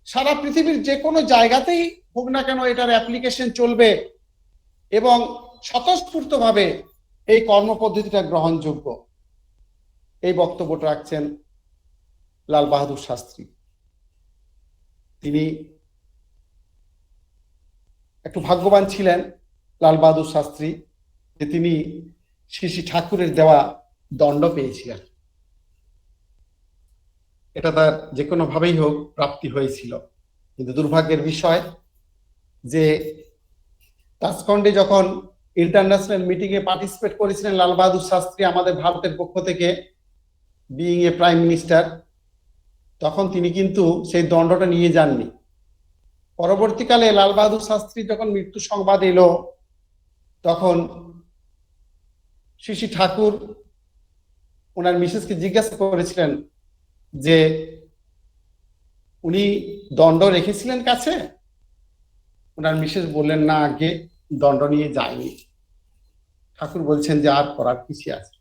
K: সারা পৃথিবীর যে কোনো জায়গাতেই হোক না কেন এটার অ্যাপ্লিকেশন চলবে এবং স্বতঃস্ফূর্তভাবে এই কর্মপদ্ধতিটা গ্রহণযোগ্য। এই বক্তব্যটা রাখছেন লাল বাহাদুর শাস্ত্রী। তিনি একটু ভাগ্যবান ছিলেন লাল বাহাদুর শাস্ত্রী, যে তিনি শ্রী শ্রী ঠাকুরের দেওয়া দণ্ড পেয়েছিলেন। এটা তার যে কোনো ভাবেই হোক প্রাপ্তি হয়েছিল। কিন্তু দুর্ভাগ্যের বিষয় যে তাসকন্ডে যখন ইন্টারন্যাশনাল মিটিং এ পার্টিসিপেট করেছিলেন লাল বাহাদুর শাস্ত্রী আমাদের ভারতের পক্ষ থেকে, বিইং এ প্রাইম মিনিস্টার, তখন তিনি কিন্তু সেই দণ্ডটা নিয়ে যাননি। পরবর্তীকালে লাল বাহাদুর শাস্ত্রী যখন মৃত্যু সংবাদ এলো, তখন শ্রী শ্রী ঠাকুর ওনার মিসেসকে জিজ্ঞাসা করেছিলেন যে উনি দণ্ড রেখেছিলেন কাছে। ওনার মিসেস বললেন, না আগে দণ্ড নিয়ে যায়নি। ঠাকুর বলছেন যে আর করার কিছু আছে।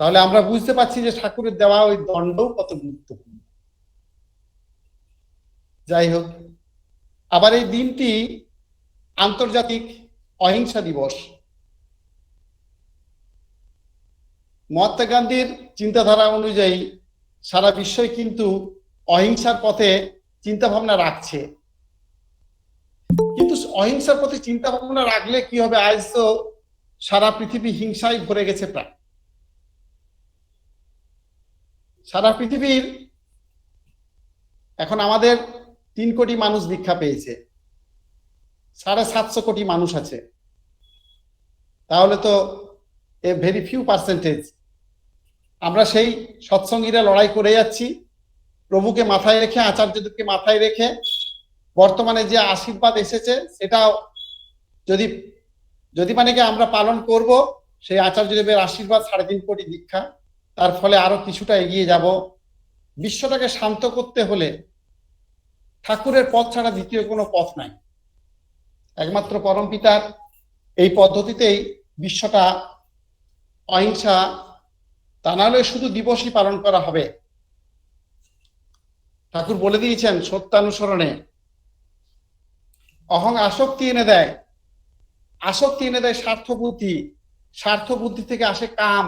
K: তাহলে আমরা বুঝতে পারছি যে ঠাকুরের দেওয়া ওই দণ্ডও কত গুরুত্বপূর্ণ। যাই হোক, আবার এই দিনটি আন্তর্জাতিক অহিংসা দিবস। মহাত্মা গান্ধীর চিন্তাধারা অনুযায়ী সারা বিশ্বই কিন্তু অহিংসার পথে চিন্তা ভাবনা রাখছে। কিন্তু অহিংসার পথে চিন্তা ভাবনা রাখলে কি হবে? আজ তো সারা পৃথিবী হিংসায় ভরে গেছে। প্রায় সারা পৃথিবীর এখন আমাদের 3 কোটি মানুষ দীক্ষা পেয়েছে, 750 কোটি মানুষ আছে। তাহলে তো এ ভেরি ফিউ পার্সেন্টেজ। আমরা সেই সৎসঙ্গীরা লড়াই করে যাচ্ছি, প্রভুকে মাথায় রেখে, আচার্যদেবকে মাথায় রেখে। বর্তমানে যে আশীর্বাদ এসেছে সেটাও যদি মানে কি আমরা পালন করব, সেই আচার্যদেবের আশীর্বাদ 3.5 কোটি দীক্ষা, তার ফলে আরো কিছুটা এগিয়ে যাব। বিশ্বটাকে শান্ত করতে হলে ঠাকুরের পথ ছাড়া দ্বিতীয় কোনো পথ নাই। একমাত্র পরমপিতার এই পদ্ধতিতেই বিশ্বটা অহিংসা, তা নাহলে শুধু দিবসই পালন করা হবে। ঠাকুর বলে দিয়েছেন সত্যানুসরণে অহং আসক্তি এনে দেয়, আসক্তি এনে দেয় স্বার্থবুদ্ধি, স্বার্থবুদ্ধি থেকে আসে কাম,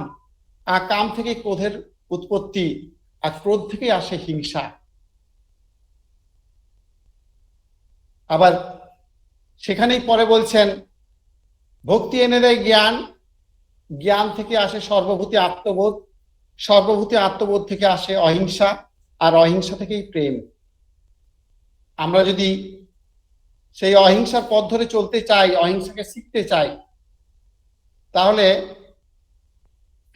K: আর কাম থেকে ক্রোধের উৎপত্তি, আর ক্রোধ থেকে আসে হিংসা। আবার সেখানেই পরে বলছেন ভক্তি এনে দেয় জ্ঞান, জ্ঞান থেকে আসে সর্বভূতি আত্মবোধ, সর্বভূতি আত্মবোধ থেকে আসে অহিংসা, আর অহিংসা থেকেই প্রেম। আমরা যদি সেই অহিংসার পথ ধরে চলতে চাই, অহিংসাকে শিখতে চাই, তাহলে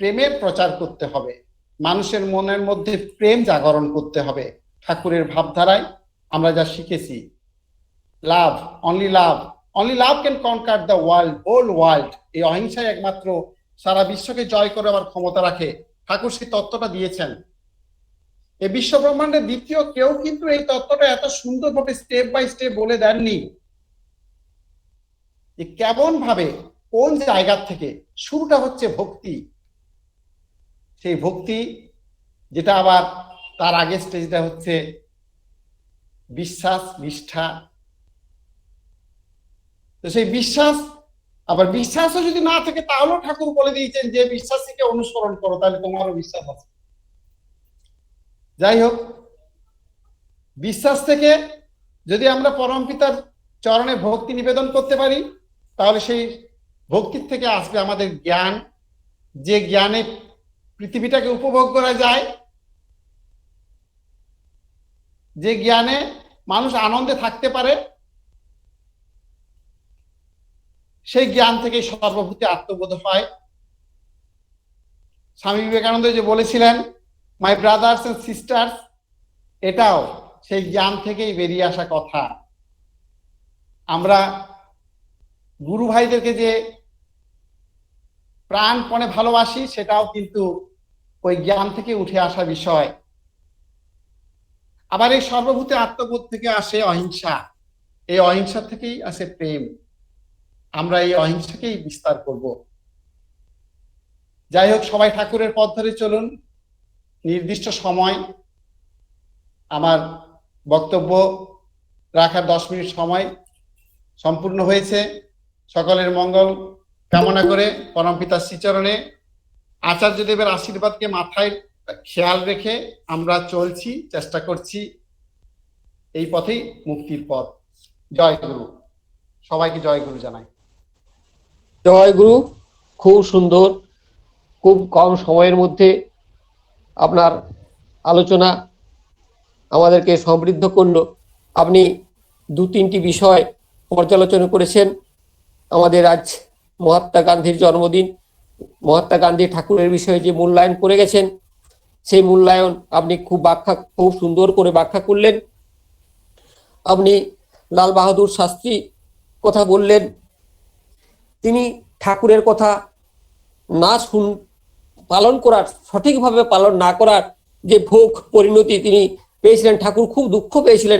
K: প্রেমের প্রচার করতে হবে, মানুষের মনের মধ্যে প্রেম জাগরণ করতে হবে। ঠাকুরের ভাবধারায় আমরা যা শিখেছি, love, only love, only love can conquer the world, whole world. এই অহিংসায় একমাত্র সারা বিশ্বকে জয় করে আবার ক্ষমতা রাখে। ঠাকুর সেই তত্ত্বটা দিয়েছেন। এই বিশ্ব ব্রহ্মাণ্ডের দ্বিতীয় কেউ কিন্তু এই তত্ত্বটা এত সুন্দরভাবে স্টেপ বাই স্টেপ বলে দেননি, যে কেমন ভাবে কোন জায়গা থেকে শুরুটা হচ্ছে ভক্তি। সেই ভক্তি যেটা আবার তার আগে স্টেজটা হচ্ছে বিশ্বাস, নিষ্ঠা। তো সেই বিশ্বাস, আবার বিশ্বাসও যদি না থাকে তাহলেও ঠাকুর বলে দিয়েছেন যে বিশ্বাসীকে অনুসরণ করো, তাহলে তোমারও বিশ্বাস আছে। যাই হোক, বিশ্বাস থেকে যদি আমরা পরমপিতার চরণে ভক্তি নিবেদন করতে পারি, তাহলে সেই ভক্তির থেকে আসবে আমাদের জ্ঞান, যে জ্ঞানে পৃথিবীটাকে উপভোগ করা যায়, যে জ্ঞানে মানুষ আনন্দে থাকতে পারে। সেই জ্ঞান থেকে সর্বভূতি আত্মবোধ হয়। স্বামী বিবেকানন্দ যে বলেছিলেন মাই ব্রাদার্স এন্ড সিস্টার্স, এটাও সেই জ্ঞান থেকেই বেরিয়ে আসা কথা। আমরা গুরু ভাইদেরকে যে প্রাণপণে ভালোবাসি, সেটাও কিন্তু ওই জ্ঞান থেকে উঠে আসা বিষয়। আবার এই সর্বভূতি আত্মবোধ থেকে আসে অহিংসা, এই অহিংসা থেকেই আসে প্রেম। আমরা এই অহিংসাকেই বিস্তার করব। যাই হোক, সবাই ঠাকুরের পথ ধরে চলুন। নির্দিষ্ট সময়, আমার বক্তব্য রাখার 10 মিনিট সময় সম্পূর্ণ হয়েছে। সকলের মঙ্গল কামনা করে পরমপিতার শ্রীচরণে আচার্যদেবের আশীর্বাদকে মাথায় খেয়াল রেখে আমরা চলছি, চেষ্টা করছি। এই পথেই মুক্তির পথ। জয় গুরু। সবাইকে জয় গুরু জানাই।
E: জয় গুরু। খুব সুন্দর, খুব কম সময়ের মধ্যে আপনার আলোচনা আমাদেরকে সমৃদ্ধ করলো। আপনি 2-3টি বিষয় পর্যালোচনা করেছেন। আমাদের আজ মহাত্মা গান্ধীর জন্মদিন, মহাত্মা গান্ধী ঠাকুরের বিষয়ে যে মূল্যায়ন করে গেছেন, সেই মূল্যায়ন আপনি খুব সুন্দর করে ব্যাখ্যা করলেন। আপনি লাল বাহাদুর শাস্ত্রী কথা বললেন, তিনি ঠাকুরের কথা পালন করার, সঠিকভাবে পালন না করার যে ভোগ পরিণতি তিনি পেয়েছিলেন, ঠাকুর খুব দুঃখ পেয়েছিলেন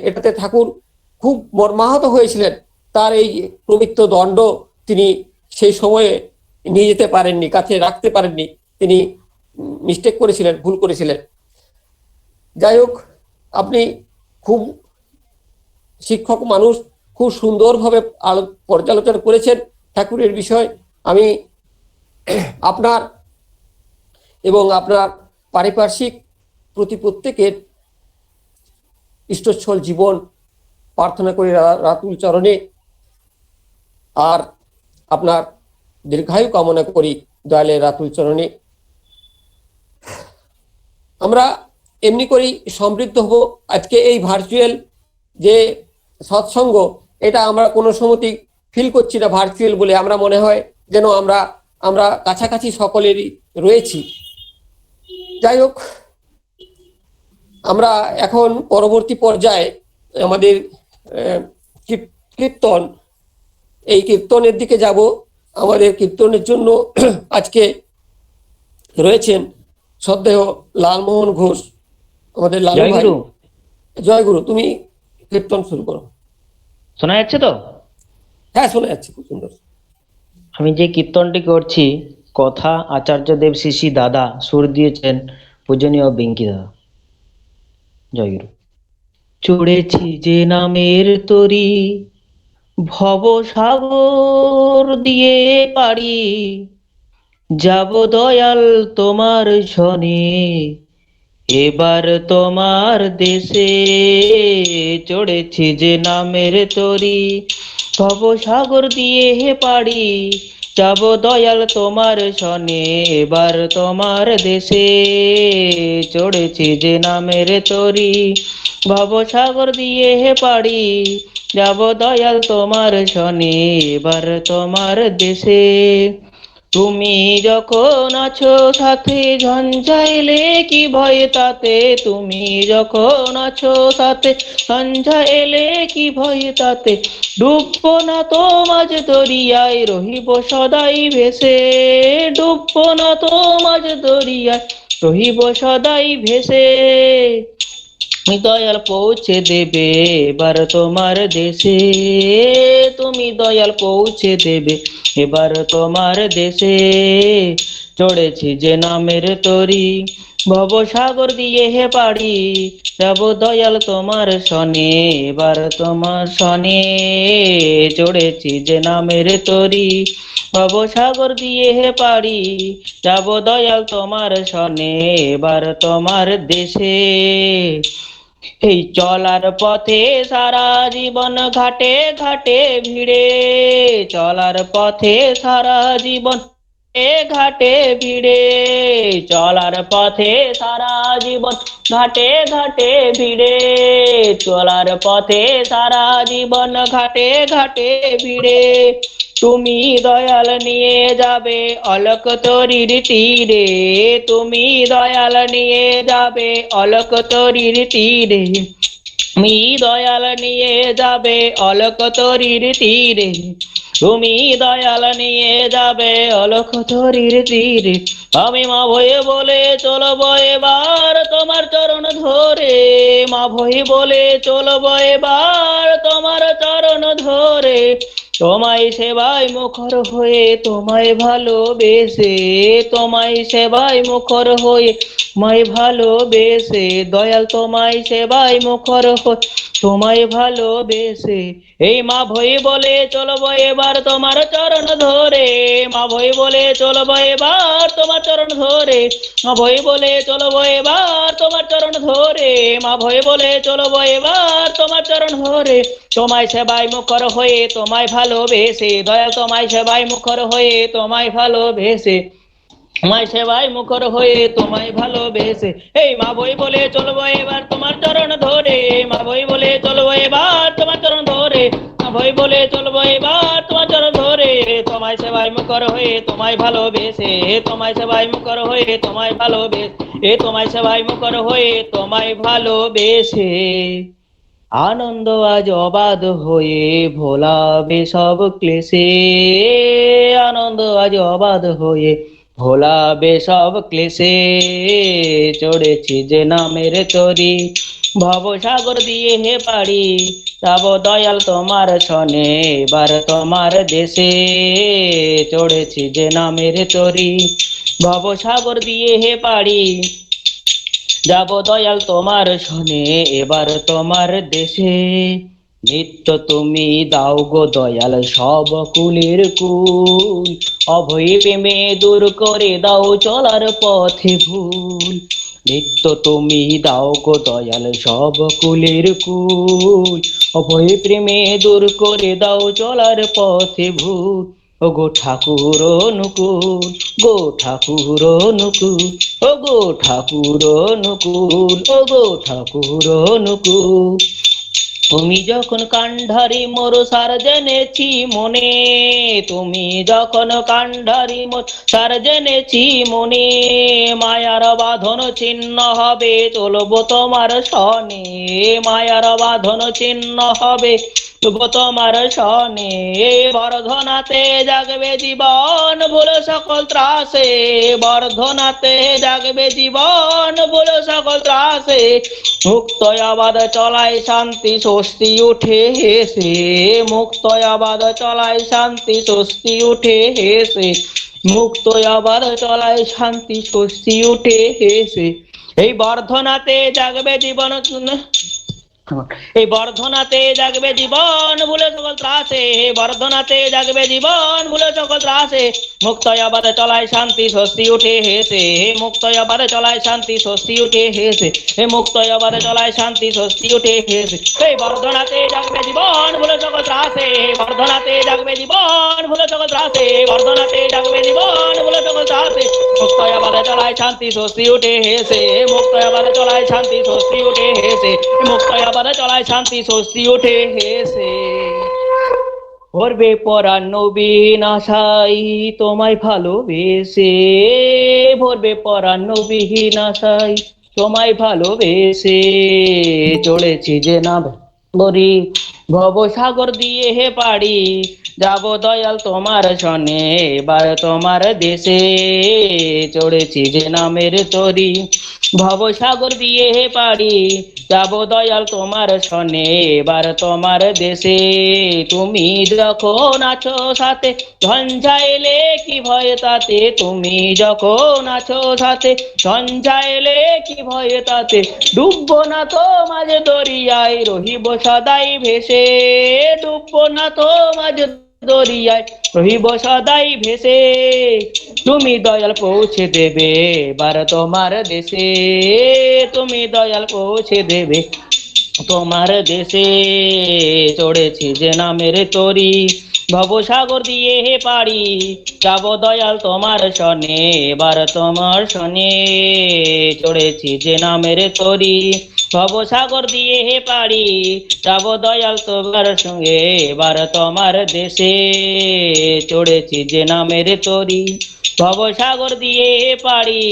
E: এটাতে ঠাকুর খুব মর্মাহত হয়েছিলেন। তার এই পবিত্র দণ্ড তিনি সেই সময়ে নিয়ে যেতে পারেননি, কাছে রাখতে পারেননি, তিনি মিস্টেক করেছিলেন, ভুল করেছিলেন। যাই হোক, আপনি খুব শিক্ষক মানুষ, খুব সুন্দরভাবে পর্যালোচনা করেছেন ঠাকুরের বিষয়। আমি আপনার এবং আপনার পারিপার্শ্বিক প্রত্যেকের ইষ্টচ্ছল জীবন প্রার্থনা করি রাতুল চরণে, আর আপনার দীর্ঘায়ু কামনা করি দয়ালের রাতুল চরণে। আমরা এমনি করেই সমৃদ্ধ হব। আজকে এই ভার্চুয়াল যে সৎসঙ্গ, এটা আমরা কোনো সময়তেই ফিল করছি না ভার্চুয়াল বলে, আমরা মনে হয় যেন আমরা কাছাকাছি সকলেরই রয়েছি। যাই হোক, আমরা এখন পরবর্তী পর্যায়ে আমাদের কীর্তন, এই কীর্তনের দিকে যাব। আমাদের কীর্তনের জন্য আজকে রয়েছেন শ্রদ্ধেয় লালমোহন ঘোষ, আমাদের লালু ভাই। জয় গুরু। তুমি কীর্তন শুরু করো।
L: শোনা যাচ্ছে তো?
E: হ্যাঁ, শোনা যাচ্ছে, খুব সুন্দর।
L: আমি যে কীর্তনটি করছি, কথা আচার্য দেব শিশি দাদা, সুর দিয়েছেন পূজনীয় বেঙ্কি দাদা। জয় গুরু। চড়েছি যে নামের তরি, ভব সাগর দিয়ে পারি, যাব দয়াল তোমার শনে, এবার তোমার দেশে। চড়েছি যে নামের তরি, ভব সাগর দিয়ে পারি, যাব দয়াল তোমার শনে, এবার তোমার দেশে। চড়েছি যে নামের তরি, ভব সাগর দিয়ে পারি, যাব দয়াল তোমার শনে, এবার তোমার দেশে। তুমি যখন আছো সাথে, ঝঞ্ঝা এলে কি ভয় তাতে, তুমি যখন আছো সাথে, ঝঞ্ঝা এলে কি ভয় তাতে, ডুববো না তো মাঝ দরিয়ায়, রহিব সদাই ভেসে। ডুববো না তো মাঝ দরিয়ায়, রহিব সদাই ভেসে। তুমি দয়াল পৌঁছে দেবে এবার তোমার দেশে, তুমি দয়াল পৌঁছে দেবে এবার তোমার দেশে। চড়েছি যে নামের তরি, ভব সাগর দিয়ে পারি, যাব দয়াল তোমার শনে, এবার তোমার শনে। চড়েছি যে নামের তরি, ভব সাগর দিয়ে পারি, যাব দয়াল তোমার শনে, এবার তোমার দেশে। এই চলার পথে সারা জীবন ঘাটে ঘাটে ভিড়ে, চলার পথে সারা জীবন ঘাটে ভিড়ে, চলার পথে সারা জীবন ঘাটে ঘাটে ভিড়ে, চলার পথে সারা জীবন ঘাটে ঘাটে ভিড়ে। তুমি দয়াল নিয়ে যাবে অলক তরির তীরে, তুমি দয়াল নিয়ে যাবে অলক তরির তীরে, তুমি দয়াল নিয়ে যাবে অলক তরির তীরে, তুমি দয়াল নিয়ে যাবে অলক তরির তীরে। আমি মা ভয়ে বলে চলবো এবার তোমার চরণ ধরে, মা ভয়ে বলে চলবো এবার তোমার চরণ ধরে, তোমায় সেবায় মুখর হয়ে তোমায় ভালোবেসে, তোমায় সেবায় মুখর হয়ে তোমায় ভালোবেসে, দয়াল তোমায় সেবায় মুখর হয়ে তোমায় ভালোবেসে। এই মা ভই বলে চলবো এবার তোমার চরণ ধরে, মা ভই বলে চলবো এবার তোমার চরণ ধরে, মা ভই বলে চলবো এবার তোমার চরণ ধরে, মা ভই বলে চলবো এবার তোমার চরণ ধরে। তোমায় সেবায় মুখর হয়ে তোমায় ভালোবেসে, দয়াল তোমায় সেবায় মুখর হয়ে তোমায় ভালোবেসে। তোমায় সেবায় মুখর হয়ে তোমায় ভালোবেসে এই মা বই বলে চলবো এবার তোমার চরণ ধরে, মা বই বলে চলবো এবার তোমার চরণ ধরে, মা বই বলে চলবো এবার তোমার চরণ ধরে, তোমায় সেবায় মুখর হয়ে তোমায় ভালোবেসে, তোমায় সেবায় মুখর হয়ে তোমায় ভালোবেসে, তোমায় সেবায় মুখর হয়ে তোমায় ভালোবেসে আনন্দ আজ অবাধ হয়ে ভোলাবে সব ক্লেশে, আনন্দ আজ অবাধ হয়ে ভোলাবে সব ক্লেশে, চড়েছি যে নামের তরি ভবসাগর দিয়ে হে পারি, যাব দয়াল তোমার সনে এবার তোমার দেশে, চড়েছি যে নামের তরি ভবসাগর দিয়ে হে পারি, যাব দয়াল তোমার শোনে এবার তোমার দেশে, নিত্য তুমি দাও গো দয়াল সব কুলের কুল, অভয় প্রেমে দূর করে দাও চলার পথে ভুল, নিত্য তুমি দাও গো দয়াল সব কুলের কুল, অভয় প্রেমে দূর করে দাও চলার পথে ভুল, ও গো ঠাকুর অনুকূল, গো ঠাকুর অনুকূল, ও গো ঠাকুর অনুকূল, ও গো ঠাকুর অনুকূল, তুমি যখন কান্ডারি মোর সার জেনেছি মনে, তুমি যখন কান্ডারি মোর সার জেনেছি মনে, মায়ার বাঁধন ছিন্ন হবে চলবো তোমার সনে, মায়ার বাঁধন ছিন্ন হবে চলবো তোমার সনে, বর্ধনাতে জাগবে জীবন বলে সকল ত্রাসে, বর্ধনাতে জাগবে জীবন বলে সকল ত্রাসে, মুক্ত আবাদ চলায় শান্তি স্বস্তি উঠে হেসে, মুক্ত আবাদ চলায় শান্তি স্বস্তি উঠে হেসে, মুক্ত আবাদ চলায় শান্তি স্বস্তি উঠে হেসে, এই বর্ধনাতে জাগবে জীবন, এই বর্ধনাতে জাগবে জীবন ভুলে সকল ত্রাসে, বর্ধনাতে জাগবে জীবন ভুলে সকল ত্রাসে, মুক্ত আবাদে চলায় শান্তি স্বস্তি উঠে হেসে, মুক্ত আবাদে চলায় শান্তি স্বস্তি উঠে হেসে, হে মুক্ত আবাদে চলায় শান্তি স্বস্তি উঠে হেসে, এই বর্ধনাতে জাগবে জীবন ভুলে সকল ত্রাসে, বর্ধনাতে জাগবে জীবন ভুলে সকল ত্রাসে, বর্ধনাতে জাগবে জীবন ভুলে সকল ত্রাসে, মুক্ত আবাদে চলায় শান্তি স্বস্তি উঠে হেসে, মুক্ত আবাদে চলায় শান্তি স্বস্তি উঠে হেসে, মুক্ত আবাদে চলায় শান্তি স্বস্তি উঠে হেসে, ভরবে পরাণ নবীন আশাই তোমায় ভালোবেসে, ভরবে পরাণ নবীন আশাই তোমায় ভালোবেসে, চড়েছি যে নাম বরি ভবসাগর দিয়ে হে পারি, যাব দয়াল তোমার সনে এবার তোমার দেশে, চড়েছি যে নামের তরি ভবসাগর দিয়ে হে পারি, যাব দয়াল তোমার সনে এবার তোমার দেশে, তুমি যখন আছো সাথে ঝঞ্ঝা এলে কি ভয় তাতে, তুমি যখন আছো সাথে ঝঞ্ঝা এলে কি ভয় তাতে, ডুববো না তো মাঝে দরিয়ায় রহিব সদাই ভেসে, ডুববো না তো মাঝে দরিয়ায় রহিব সদাই ভেসে, তুমি দয়াল পৌঁছে দেবে এবার তোমার দেশে, তুমি দয়াল পৌঁছে দেবে তোমার দেশে, চড়েছি যে নামের তরি ভবসাগর দিয়ে হে পারি, যাব দয়াল তোমার সনে এবার তোমার সনে, চড়েছি যে নামের তরি ভবসাগর দিয়ে হে পারি, যাব দয়াল তোমার সঙ্গে এবার তোমার দেশে, চড়েছি যে নামের তরি ভবসাগর দিয়ে হে পারি,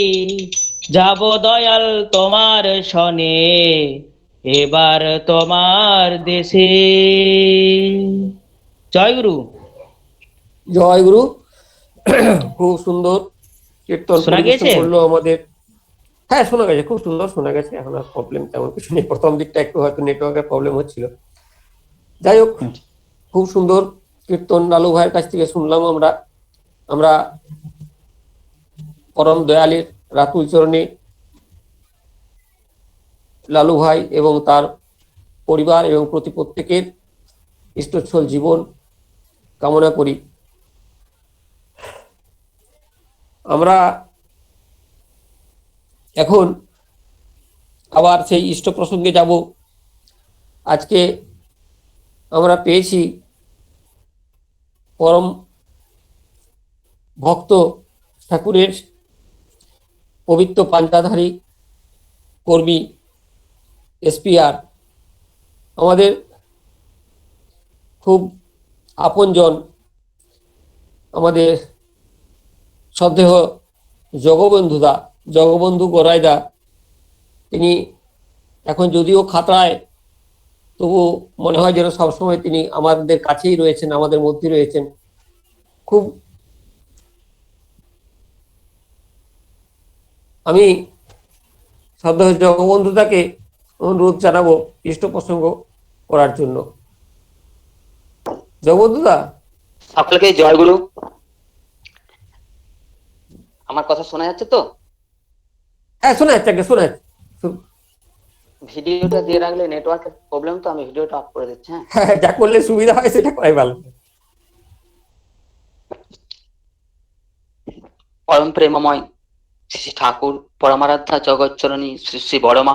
L: যাব দয়াল তোমার সনে এবার তোমার দেশে। জয় গুরু।
E: জয় গুরু। খুব সুন্দর কীর্তন
L: শোনা
E: পরিবেশন
L: গেছে?
E: করলো আমাদের। হ্যাঁ, শোনা গেছে, খুব সুন্দর শোনা গেছে। এখন আর প্রবলেম তেমন কিছু নেই, প্রথম দিকটা একটু হয়তো নেটওয়ার্কের প্রবলেম হচ্ছিল। যাই হোক, খুব সুন্দর কীর্তন লালু ভাইয়ের কাছ থেকে শুনলাম আমরা পরম দয়ালের রাতুল চরণে লালু ভাই এবং তার পরিবার এবং প্রত্যেকের ইষ্টচ্ছল জীবন কামনা করি। আমরা এখন আবার সেই ইষ্ট প্রসঙ্গে যাব। আজকে আমরা পেয়েছি পরম ভক্ত ঠাকুরের পবিত্র পাঞ্জাধারী কর্মী এসপিআর, আমাদের খুব আপনজন, আমাদের শ্রদ্ধেয় জগবন্ধু গড়াইদা, তিনি এখন যদিও খাতড়ায়, তবু মনে হয় যেন সবসময় তিনি আমাদের কাছেই রয়েছেন, আমাদের মধ্যে রয়েছেন। খুব আমি শ্রদ্ধেয় জগবন্ধুদাকে অনুরোধ জানাবো ইষ্ট প্রসঙ্গ করার জন্য। জগবন্ধুদা,
M: সকলকে জয়গুরু। আমার কথা শোনা যাচ্ছে তো?
E: হ্যাঁ, শোনা যাচ্ছে, শোনা যাচ্ছে।
M: ভিডিওটা দিয়ে রাখলে নেটওয়ার্কের প্রবলেম, তো আমি ভিডিওটা অফ করে দিচ্ছি।
E: হ্যাঁ, যা করলে সুবিধা হয় সেটা করাই ভালো।
M: পরম প্রেমময় শ্রী ঠাকুর, পরমারাধ্যা জগৎচরণী শ্রী শ্রী বড়মা,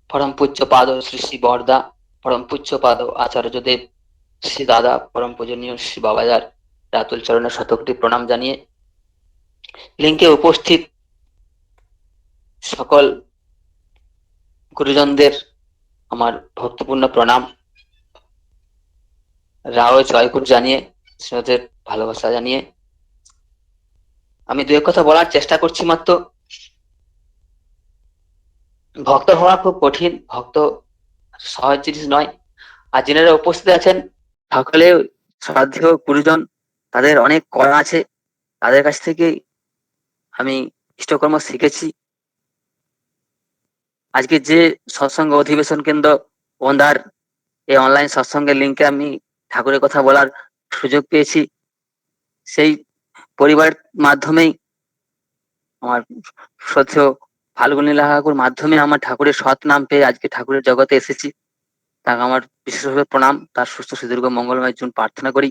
M: পরম পূজ্য পাদ শ্রী শ্রী বরদা, পরম পূজ্য পাদ আচার্যদেব, শ্রী দাদা, পরম পূজনীয় শ্রী বাবাজার রাতুল চরণের শতকটি প্রণাম জানিয়ে লিঙ্কে উপস্থিত সকল গুরুজনদের আমার ভক্তিপূর্ণ প্রণাম, রাও জয়গুরু জানিয়ে, স্নেহদের ভালোবাসা জানিয়ে আমি দু এক কথা বলার চেষ্টা করছি মাত্র। ভক্ত হওয়া খুব কঠিন, ভক্ত সহজ জিনিস নয়। আর যিনারা উপস্থিত আছেন সকলে শ্রদ্ধেয় গুরুজন, তাদের অনেক করা আছে, তাদের কাছ থেকে আমি ইষ্টকর্ম শিখেছি। আজকে যে সৎসঙ্গ অধিবেশন কেন্দ্র ওন্দার এই অনলাইন সৎসঙ্গের লিঙ্কে আমি ঠাকুরের কথা বলার সুযোগ পেয়েছি, সেই পরিবারের মাধ্যমেই আমার শ্রদ্ধেয় ফাল্গুনী ঠাকুর মাধ্যমে আমার ঠাকুরের সৎ নাম পেয়ে আজকে ঠাকুরের জগতে এসেছি। তাকে আমার বিশেষভাবে প্রণাম, তার সুস্থ সুদীর্ঘ মঙ্গলময় জন্য প্রার্থনা করি।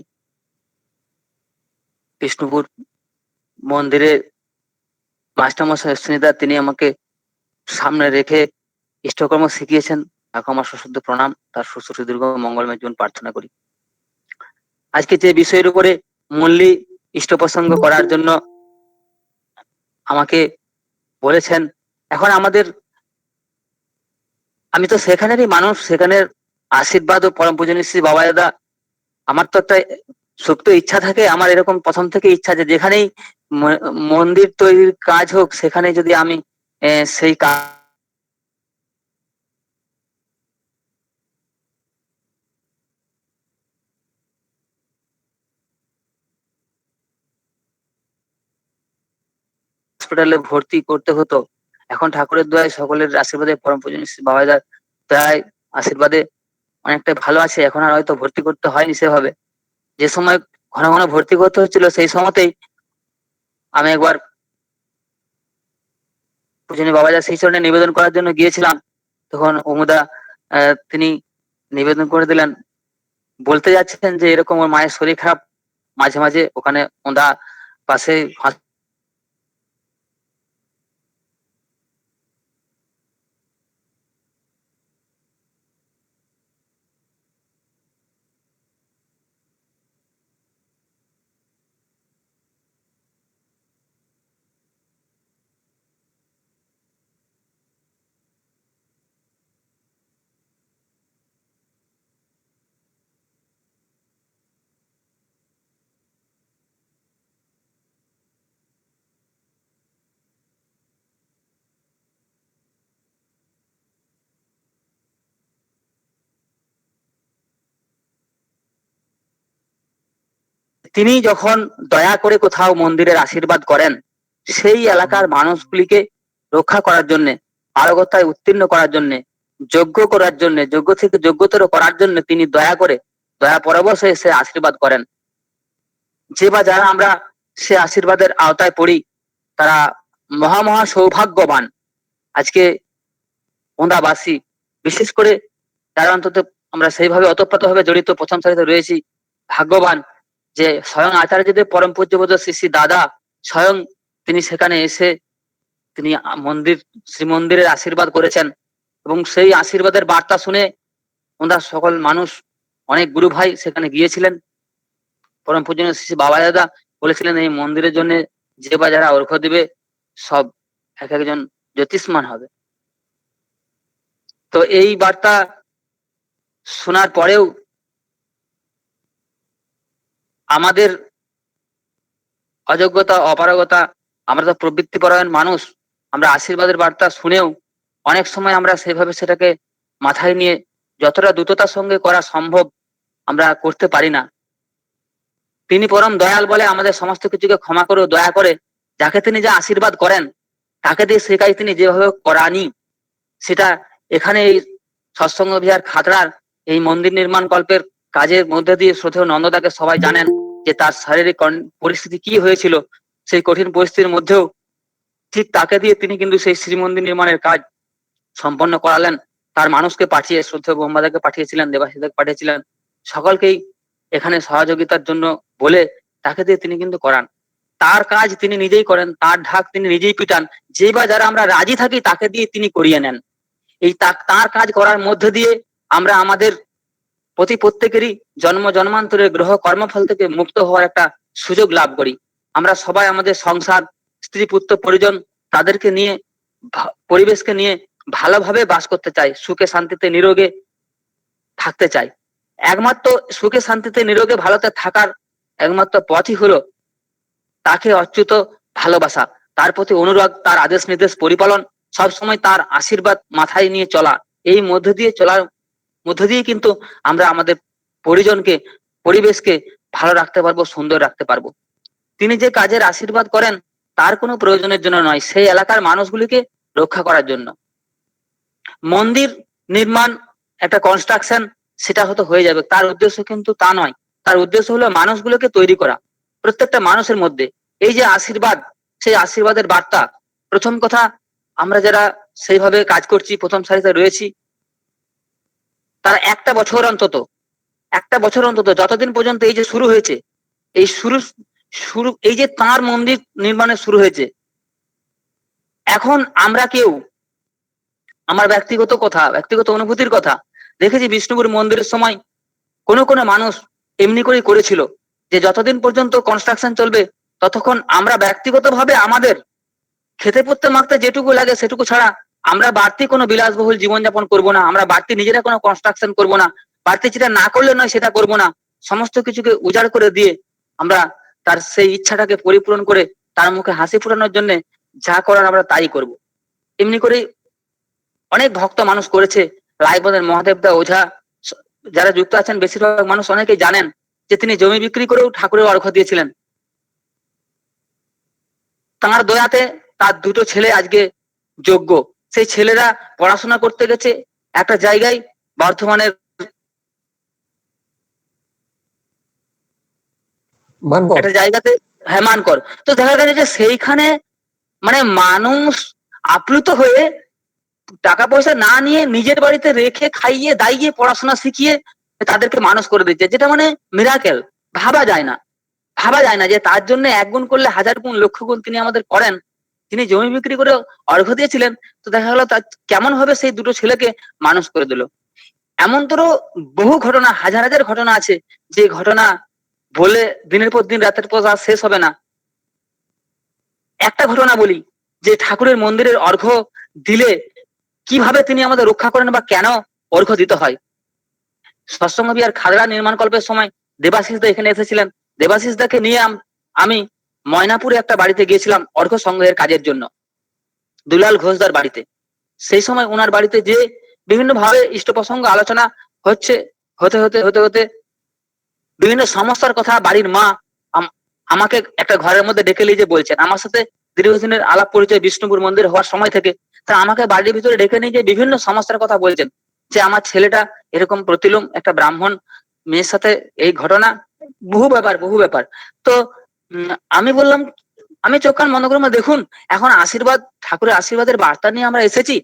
M: বিষ্ণুপুর মন্দিরে মাস্টারমশাই অশ্বিনীদা, তিনি আমাকে সামনে রেখে ইষ্টকর্ম শিখিয়েছেন, তাকে আমার সশ্রদ্ধ প্রণাম, তার সুস্থ সুদীর্ঘ মঙ্গলময় জন্য প্রার্থনা করি। আজকে যে বিষয়ের উপরে মূল্যি ইষ্ট প্রসঙ্গ করার জন্য আমাকে বলেছেন, এখন আমাদের, আমি তো সেখানেরই মানুষ, সেখানের আশীর্বাদ ও পরম পূজনীয় শ্রী বাবা দাদা, আমার তো একটা সুপ্ত ইচ্ছা থাকে, আমার এরকম প্রথম থেকে ইচ্ছা যে যেখানেই মন্দির তৈরির কাজ হোক, সেখানে যদি আমি সেই কাজ হসপিটালে ভর্তি করতে হতো, এখন ঠাকুরের দয়ায় সকলের আশীর্বাদে পরম পূজনীয় শ্রী বাবা দাদার দয়ায় আশীর্বাদে অনেকটা ভালো আছে। এখন আর হয়তো ভর্তি করতে হয়নি সেভাবে। যে সময় ঘন ঘন ভর্তি করতে হচ্ছিল, সেই সময়তেই আমি একবার পূজনীয় বাবাজার সেই চরণে নিবেদন করার জন্য গিয়েছিলাম। তখন অমুদা তিনি নিবেদন করে দিলেন, বলতে যাচ্ছেন যে এরকম ওর মায়ের শরীর খারাপ, মাঝে মাঝে ওখানে ওদা পাশে তিনি যখন দয়া করে কোথাও মন্দিরের আশীর্বাদ করেন, সেই এলাকার মানুষগুলিকে রক্ষা করার জন্য, পারগতায় উত্তীর্ণ করার জন্য, যোগ্য করার জন্য, যোগ্য থেকে যোগ্যতর করার জন্য তিনি দয়া করে, দয়া পরবশ হয়ে সে আশীর্বাদ করেন। যে বা যারা আমরা সে আশীর্বাদের আওতায় পড়ি, তারা মহা মহা সৌভাগ্যবান। আজকে ওন্দাবাসী, বিশেষ করে যারা অন্তত আমরা সেইভাবে ওতপ্রোতভাবে জড়িত প্রথম সারিতে রয়েছি, ভাগ্যবান যে স্বয়ং আচার্যদেব পরম পূজ্যবোধ শ্রী শ্রী দাদা স্বয়ং তিনি সেখানে এসে তিনি শ্রীমন্দিরের আশীর্বাদ করেছেন। এবং সেই আশীর্বাদের বার্তা শুনে ওনার সকল মানুষ, অনেক গুরু ভাই সেখানে গিয়েছিলেন। পরম পূজনীয় শ্রী বাবা দাদা বলেছিলেন, এই মন্দিরের জন্য যে বা যারা অর্ঘ্য দিবে সব এক একজন জ্যোতিষ্মান হবে। তো এই বার্তা শোনার পরেও আমাদের অযোগ্যতা, অপারগতা, আমরা তো প্রবৃত্তিপরায়ণ মানুষ, আমরা আশীর্বাদের বার্তা শুনেও অনেক সময় আমরা সেভাবে সেটাকে মাথায় নিয়ে যতটা দ্রুততার সঙ্গে করা সম্ভব আমরা করতে পারি না। তিনি পরম দয়াল বলে আমাদের সমস্ত কিছুকে ক্ষমা করে দয়া করে যাকে তিনি যা আশীর্বাদ করেন তাকে দিয়ে সে কাজ তিনি যেভাবে করানি, সেটা এখানে এই সৎসঙ্গ বিহার খাতড়ার এই মন্দির নির্মাণ কল্পের কাজের মধ্যে দিয়ে শ্রদ্ধেয় নন্দদাকে সবাই জানেন যে তার শারীরিক পরিস্থিতি কি হয়েছিল। সেই কঠিন পরিস্থিতির মধ্যেও ঠিক তাকে দিয়ে তিনি কিন্তু সেই শ্রীমন্দির নির্মাণের কাজ সম্পন্ন করালেন। তার মানুষকে পাঠিয়ে, শ্রদ্ধেয় ব্রহ্মাদাকে পাঠিয়েছিলেন, দেবাশিসদাকে পাঠিয়েছিলেন, সকলকেই এখানে সহযোগিতার জন্য বলে তাকে দিয়ে তিনি কিন্তু করান। তার কাজ তিনি নিজেই করেন, তার ঢাক তিনি নিজেই পিটান, যেই বা যারা আমরা রাজি থাকি তাকে দিয়ে তিনি করিয়ে নেন। এই তার কাজ করার মধ্যে দিয়ে আমরা আমাদের প্রত্যেকেরই জন্ম জন্মান্তরের গ্রহ কর্মফল থেকে মুক্ত হওয়ার একটা সুযোগ লাভ করি। আমরা সবাই আমাদের সংসার, স্ত্রী, পুত্র, পরিজন তাদেরকে নিয়ে, পরিবেশকে নিয়ে ভালোভাবে বাস করতে চাই, সুখে শান্তিতে নিরোগে থাকতে চাই। একমাত্র সুখে শান্তিতে নিরোগে ভালোতে থাকার একমাত্র পথই হলো তাকে অচ্যুত ভালোবাসা, তার প্রতি অনুরাগ, তার আদেশ নির্দেশ পরিপালন, সবসময় তার আশীর্বাদ মাথায় নিয়ে চলা। এই মধ্য দিয়ে চলার মধ্য দিয়ে কিন্তু আমরা আমাদের পরিজনকে, পরিবেশকে ভালো রাখতে পারবো, সুন্দর রাখতে পারবো। তিনি যে কাজের আশীর্বাদ করেন তার কোনো প্রয়োজনের জন্য নয়, সেই এলাকার মানুষগুলিকে রক্ষা করার জন্য। মন্দির নির্মাণ একটা কনস্ট্রাকশন, সেটা হয়তো হয়ে যাবে, তার উদ্দেশ্য কিন্তু তা নয়। তার উদ্দেশ্য হলো মানুষগুলোকে তৈরি করা, প্রত্যেকটা মানুষের মধ্যে এই যে আশীর্বাদ, সেই আশীর্বাদের বার্তা। প্রথম কথা, আমরা যারা সেইভাবে কাজ করছি, প্রথম সারিতে রয়েছি, তারা একটা বছর অন্তত যতদিন পর্যন্ত এই যে শুরু হয়েছে, এই শুরু এই যে তাঁর মন্দির নির্মাণে শুরু হয়েছে, এখন আমরা কেউ, আমার ব্যক্তিগত অনুভূতির কথা দেখেছি, বিষ্ণুপুর মন্দিরের সময় কোনো মানুষ এমনি করেই করেছিল যে যতদিন পর্যন্ত কনস্ট্রাকশন চলবে ততক্ষণ আমরা ব্যক্তিগতভাবে আমাদের খেতে পড়তে মাখতে যেটুকু লাগে সেটুকু ছাড়া আমরা বাড়তি কোনো বিলাসবহুল জীবনযাপন করব না, আমরা বাড়তি নিজেরা কোনো কনস্ট্রাকশন করব না, বাড়তি যেটা না করলে নয় সেটা করব না। সমস্ত কিছুকে উজাড় করে দিয়ে আমরা তার সেই ইচ্ছাটাকে পরিপূরণ করে তার মুখে হাসি ফোটানোর জন্য যা করার আমরা তাই করব। এমনি করেই অনেক ভক্ত মানুষ করেছে। লাইবনের মহাদেবদা ওঝা যারা যুক্ত আছেন, বেশিরভাগ মানুষ অনেকেই জানেন যে তিনি জমি বিক্রি করেও ঠাকুরের অর্ঘ্য দিয়েছিলেন। তাঁর দয়াতে তার দুটো ছেলে আজকে যোগ্য। সেই ছেলেরা পড়াশোনা করতে গেছে একটা জায়গায়, বর্ধমানের একটা জায়গাতে, হ্যাঁ মানকর। তো দেখা গেছে যে সেইখানে মানে মানুষ আপ্লুত হয়ে টাকা পয়সা না নিয়ে নিজের বাড়িতে রেখে খাইয়ে দাইয়ে পড়াশোনা শিখিয়ে তাদেরকে মানুষ করে দিচ্ছে, যেটা মানে মিরাকেল। ভাবা যায় না যে তার জন্য 1 গুণ করলে 1000 গুণ, লক্ষ গুণ তিনি আমাদের করেন। তিনি জমি বিক্রি করে অর্ঘ্য দিয়েছিলেন, তো দেখা গেল তার কেমন ভাবে সেই দুটো ছেলেকে মানুষ করে দিল। এমন তো বহু ঘটনা, হাজার ঘটনা আছে, যে ঘটনা বলে দিনের পর দিন, রাতের পর রাত শেষ হবে না। একটা ঘটনা বলি, যে ঠাকুরের মন্দিরের অর্ঘ্য দিলে কিভাবে তিনি আমাদের রক্ষা করেন বা কেন অর্ঘ্য দিতে হয়। সৎসঙ্গ বিহার খাতড়া নির্মাণ কল্পের সময় দেবাশিস দা এখানে এসেছিলেন। দেবাশিস দাকে নিয়ে আমি ময়নাপুরে একটা বাড়িতে গিয়েছিলাম অর্ঘ্য সংগ্রহের কাজের জন্য, দুলাল ঘোষদার বাড়িতে। সেই সময় ওনার বাড়িতে যে বিভিন্ন ভাবে ইষ্ট প্রসঙ্গ আলোচনা হতে বিভিন্ন সমস্যার কথা বাড়ির মা আমাকে একটা ঘরের মধ্যে ডেকে নিয়ে বলছেন। আমার সাথে দীর্ঘদিনের আলাপ পরিচয় বিষ্ণুপুর মন্দির হওয়ার সময় থেকে, তারা আমাকে বাড়ির ভিতরে ডেকে নিয়ে যে বিভিন্ন সমস্যার কথা বলছেন, যে আমার ছেলেটা এরকম প্রতিলোম একটা ব্রাহ্মণ মেয়ের সাথে এই ঘটনা, বহু ব্যাপার। তো আমি বললাম, আমি চোখ কান বন্ধ করে, দেখুন এখন আশীর্বাদ, ঠাকুরের আশীর্বাদের বার্তা নিয়ে আমরা এসেছি,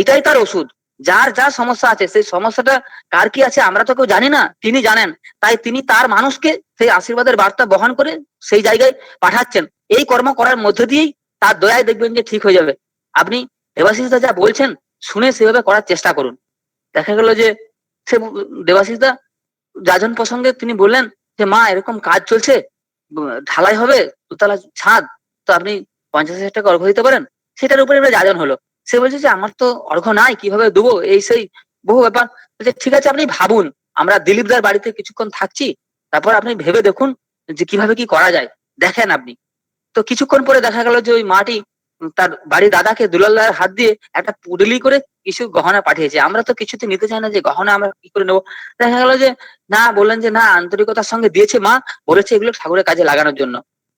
M: এটাই তার ওষুধ। যার যা সমস্যা আছে, সেই সমস্যাটা কার কি আছে আমরা তো কেউ জানি না, তিনি জানেন। তাই তিনি তার মানুষকে সেই আশীর্বাদের বার্তা বহন করে সেই জায়গায় পাঠাচ্ছেন। এই কর্ম করার মধ্যে দিয়েই তার দয়ায় দেখবেন যে ঠিক হয়ে যাবে। আপনি দেবাশিস দা যা বলছেন শুনে সেভাবে করার চেষ্টা করুন। দেখা গেল যে সে দেবাশিস দা যাজন প্রসঙ্গে তিনি বললেন যে মা এরকম কাজ চলছে, ঢালাই হবে 2 তলা ছাদ, তো আপনি 50,000 টাকা অর্ঘ্য দিতে পারেন? সেটার উপরে এবার যাজন হলো। সে বলছে যে আমার তো অর্ঘ্য নাই, কিভাবে দেবো, এই সেই বহু ব্যাপার। বলছে ঠিক আছে আপনি ভাবুন, আমরা দিলীপদার বাড়িতে কিছুক্ষণ থাকছি, তারপর আপনি ভেবে দেখুন যে কিভাবে কি করা যায়, দেখেন আপনি। তো কিছুক্ষণ পরে দেখা গেল যে ওই মাটি তার বাড়ির দাদাকে দুলালদার হাত দিয়ে একটা পুডলি করে কিছু গহনা পাঠিয়েছে। আমরা তো কিছুতে নিতে চাই না যে গহনা আমরা কি করে নেবো। দেখা গেল যে না, বললেন যে না, আন্তরিকতার সঙ্গে দিয়েছে মা, বলেছে এগুলো ঠাকুরের কাজে লাগানোর জন্য।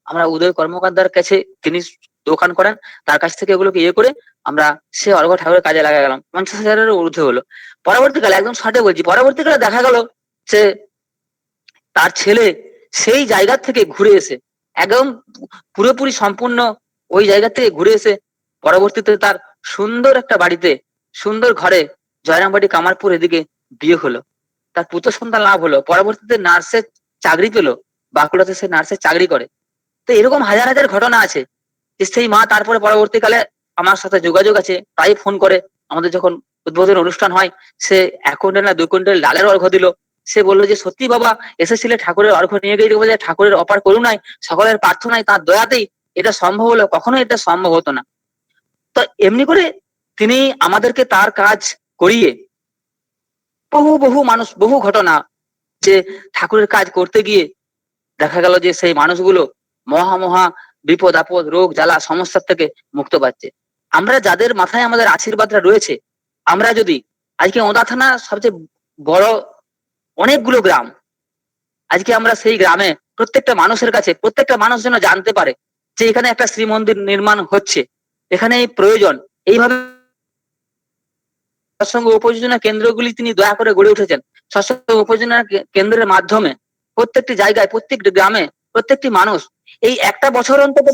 M: আমরা উদয় কর্মকারদার কাছে, তিনি দোকান করেন, তার কাছ থেকে এগুলোকে করে আমরা সে অর্ঘ্য ঠাকুরের কাজে লাগা গেলাম। 50,000-এর ঊর্ধ্বে হলো। পরবর্তীকালে একদম শর্টে বলছি, পরবর্তীকালে দেখা গেল যে তার ছেলে সেই জায়গা থেকে ঘুরে এসে একদম পুরোপুরি সম্পূর্ণ ওই জায়গা থেকে ঘুরে এসে পরবর্তীতে তার সুন্দর একটা বাড়িতে, সুন্দর ঘরে, জয়রামবাটি কামারপুর এদিকে বিয়ে হলো। তার পুত্র সন্তান লাভ হলো। পরবর্তীতে নার্সের চাকরি পেলো, বাঁকুড়াতে সে নার্সের চাকরি করে। তো এরকম হাজার হাজার ঘটনা আছে যে সেই মা তারপরে পরবর্তীকালে আমার সাথে যোগাযোগ আছে, প্রায় ফোন করে। আমাদের যখন উদ্বোধন অনুষ্ঠান হয়, সে 1 কুইন্টাল না 2 কুইন্টাল ডালের অর্ঘ্য দিল। সে বললো যে সত্যি বাবা, এসেছিলে ঠাকুরের অর্ঘ্য নিয়ে গিয়ে দেখবো যে ঠাকুরের অপার করুণায়, সকলের প্রার্থনায়, তার দয়াতেই এটা সম্ভব হলো, কখনো এটা সম্ভব হতো না। তো এমনি করে তিনি আমাদেরকে তার কাজ করিয়ে বহু বহু মানুষ, বহু ঘটনা, যে ঠাকুরের কাজ করতে গিয়ে দেখা গেল যে সেই মানুষগুলো মহা মহা বিপদ আপদ, রোগ জ্বালা, সমস্যার থেকে মুক্ত পাচ্ছে। আমরা যাদের মাথায় আমাদের আশীর্বাদটা রয়েছে, আমরা যদি আজকে ওদা থানা সবচেয়ে বড় অনেকগুলো গ্রাম, আজকে আমরা সেই গ্রামে প্রত্যেকটা মানুষের কাছে, প্রত্যেকটা মানুষ যেন জানতে পারে যে এখানে একটা শ্রীমন্দির নির্মাণ হচ্ছে, এখানে এই প্রয়োজন, এইভাবে সৎসঙ্গ উপযোজনা কেন্দ্রগুলি তিনি দয়া করে গড়ে উঠেছেন। সৎসঙ্গ উপযোজনা কেন্দ্রের মাধ্যমে প্রত্যেকটি জায়গায়, প্রত্যেকটি গ্রামে, প্রত্যেকটি মানুষ এই একটা বছর অন্তত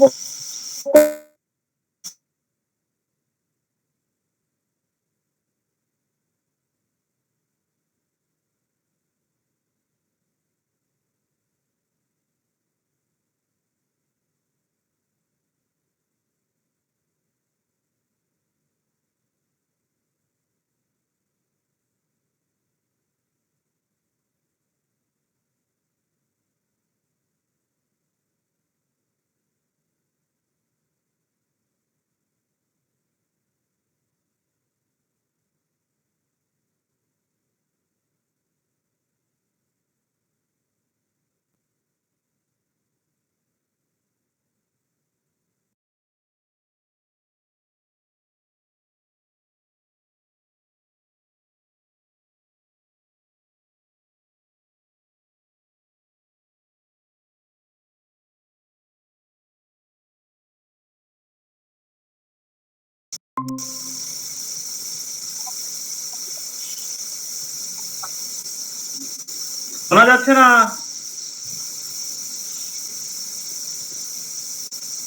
D: শোনা যাচ্ছে না?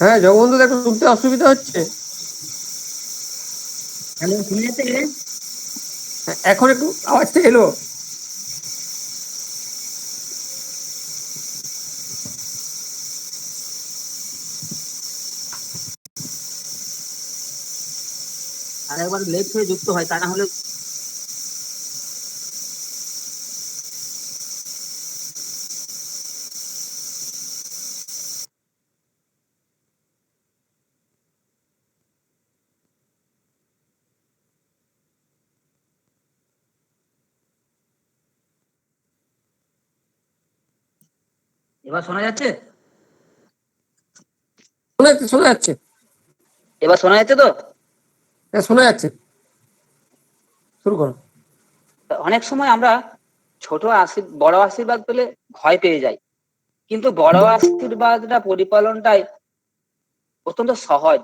E: হ্যাঁ জগবন্ধু, একটু শুনতে অসুবিধা হচ্ছে।
I: হ্যালো, শুনে যাচ্ছে?
E: এখন একটু আওয়াজটা এলো।
M: আর একবার লেট হয়ে যুক্ত হয়, তা না হলে এবার শোনা যাচ্ছে?
E: শোনা যাচ্ছে, শোনা যাচ্ছে।
M: এবার শোনা যাচ্ছে তো?
E: হ্যাঁ শোনা যাচ্ছে, শুরু করো।
M: অনেক সময় আমরা ছোট বড় আশীর্বাদ পেলে ভয় পেয়ে যাই, কিন্তু বড় আশীর্বাদটা পরিপালনটাই অত্যন্ত সহজ।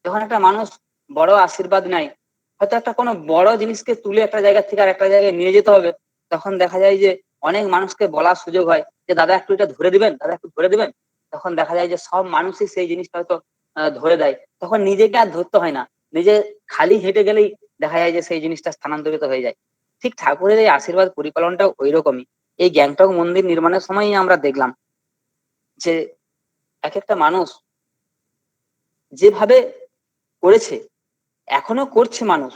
M: যখন একটা মানুষ বড় আশীর্বাদ নেয়, হয়তো একটা কোনো বড় জিনিসকে তুলে একটা জায়গা থেকে আর একটা জায়গায় নিয়ে যেতে হবে, তখন দেখা যায় যে অনেক মানুষকে বলার সুযোগ হয় যে দাদা একটু এটা ধরে দিবেন, দাদা একটু ধরে দিবেন। তখন দেখা যায় যে সব মানুষই সেই জিনিসটা হয়তো ধরে দেয়। তখন নিজেকে আর ধরতে হয় না, নিজে খালি হেঁটে গেলেই দেখা যায় যে সেই জিনিসটা স্থানান্তরিত হয়ে যায়। ঠিক ঠাকুরের এই আশীর্বাদ পরিপালনটাও ওই রকমই। এই গ্যাংটক মন্দির নির্মাণের সময়ই আমরা দেখলাম যে এক একটা মানুষ যেভাবে করেছে, এখনো করছে মানুষ।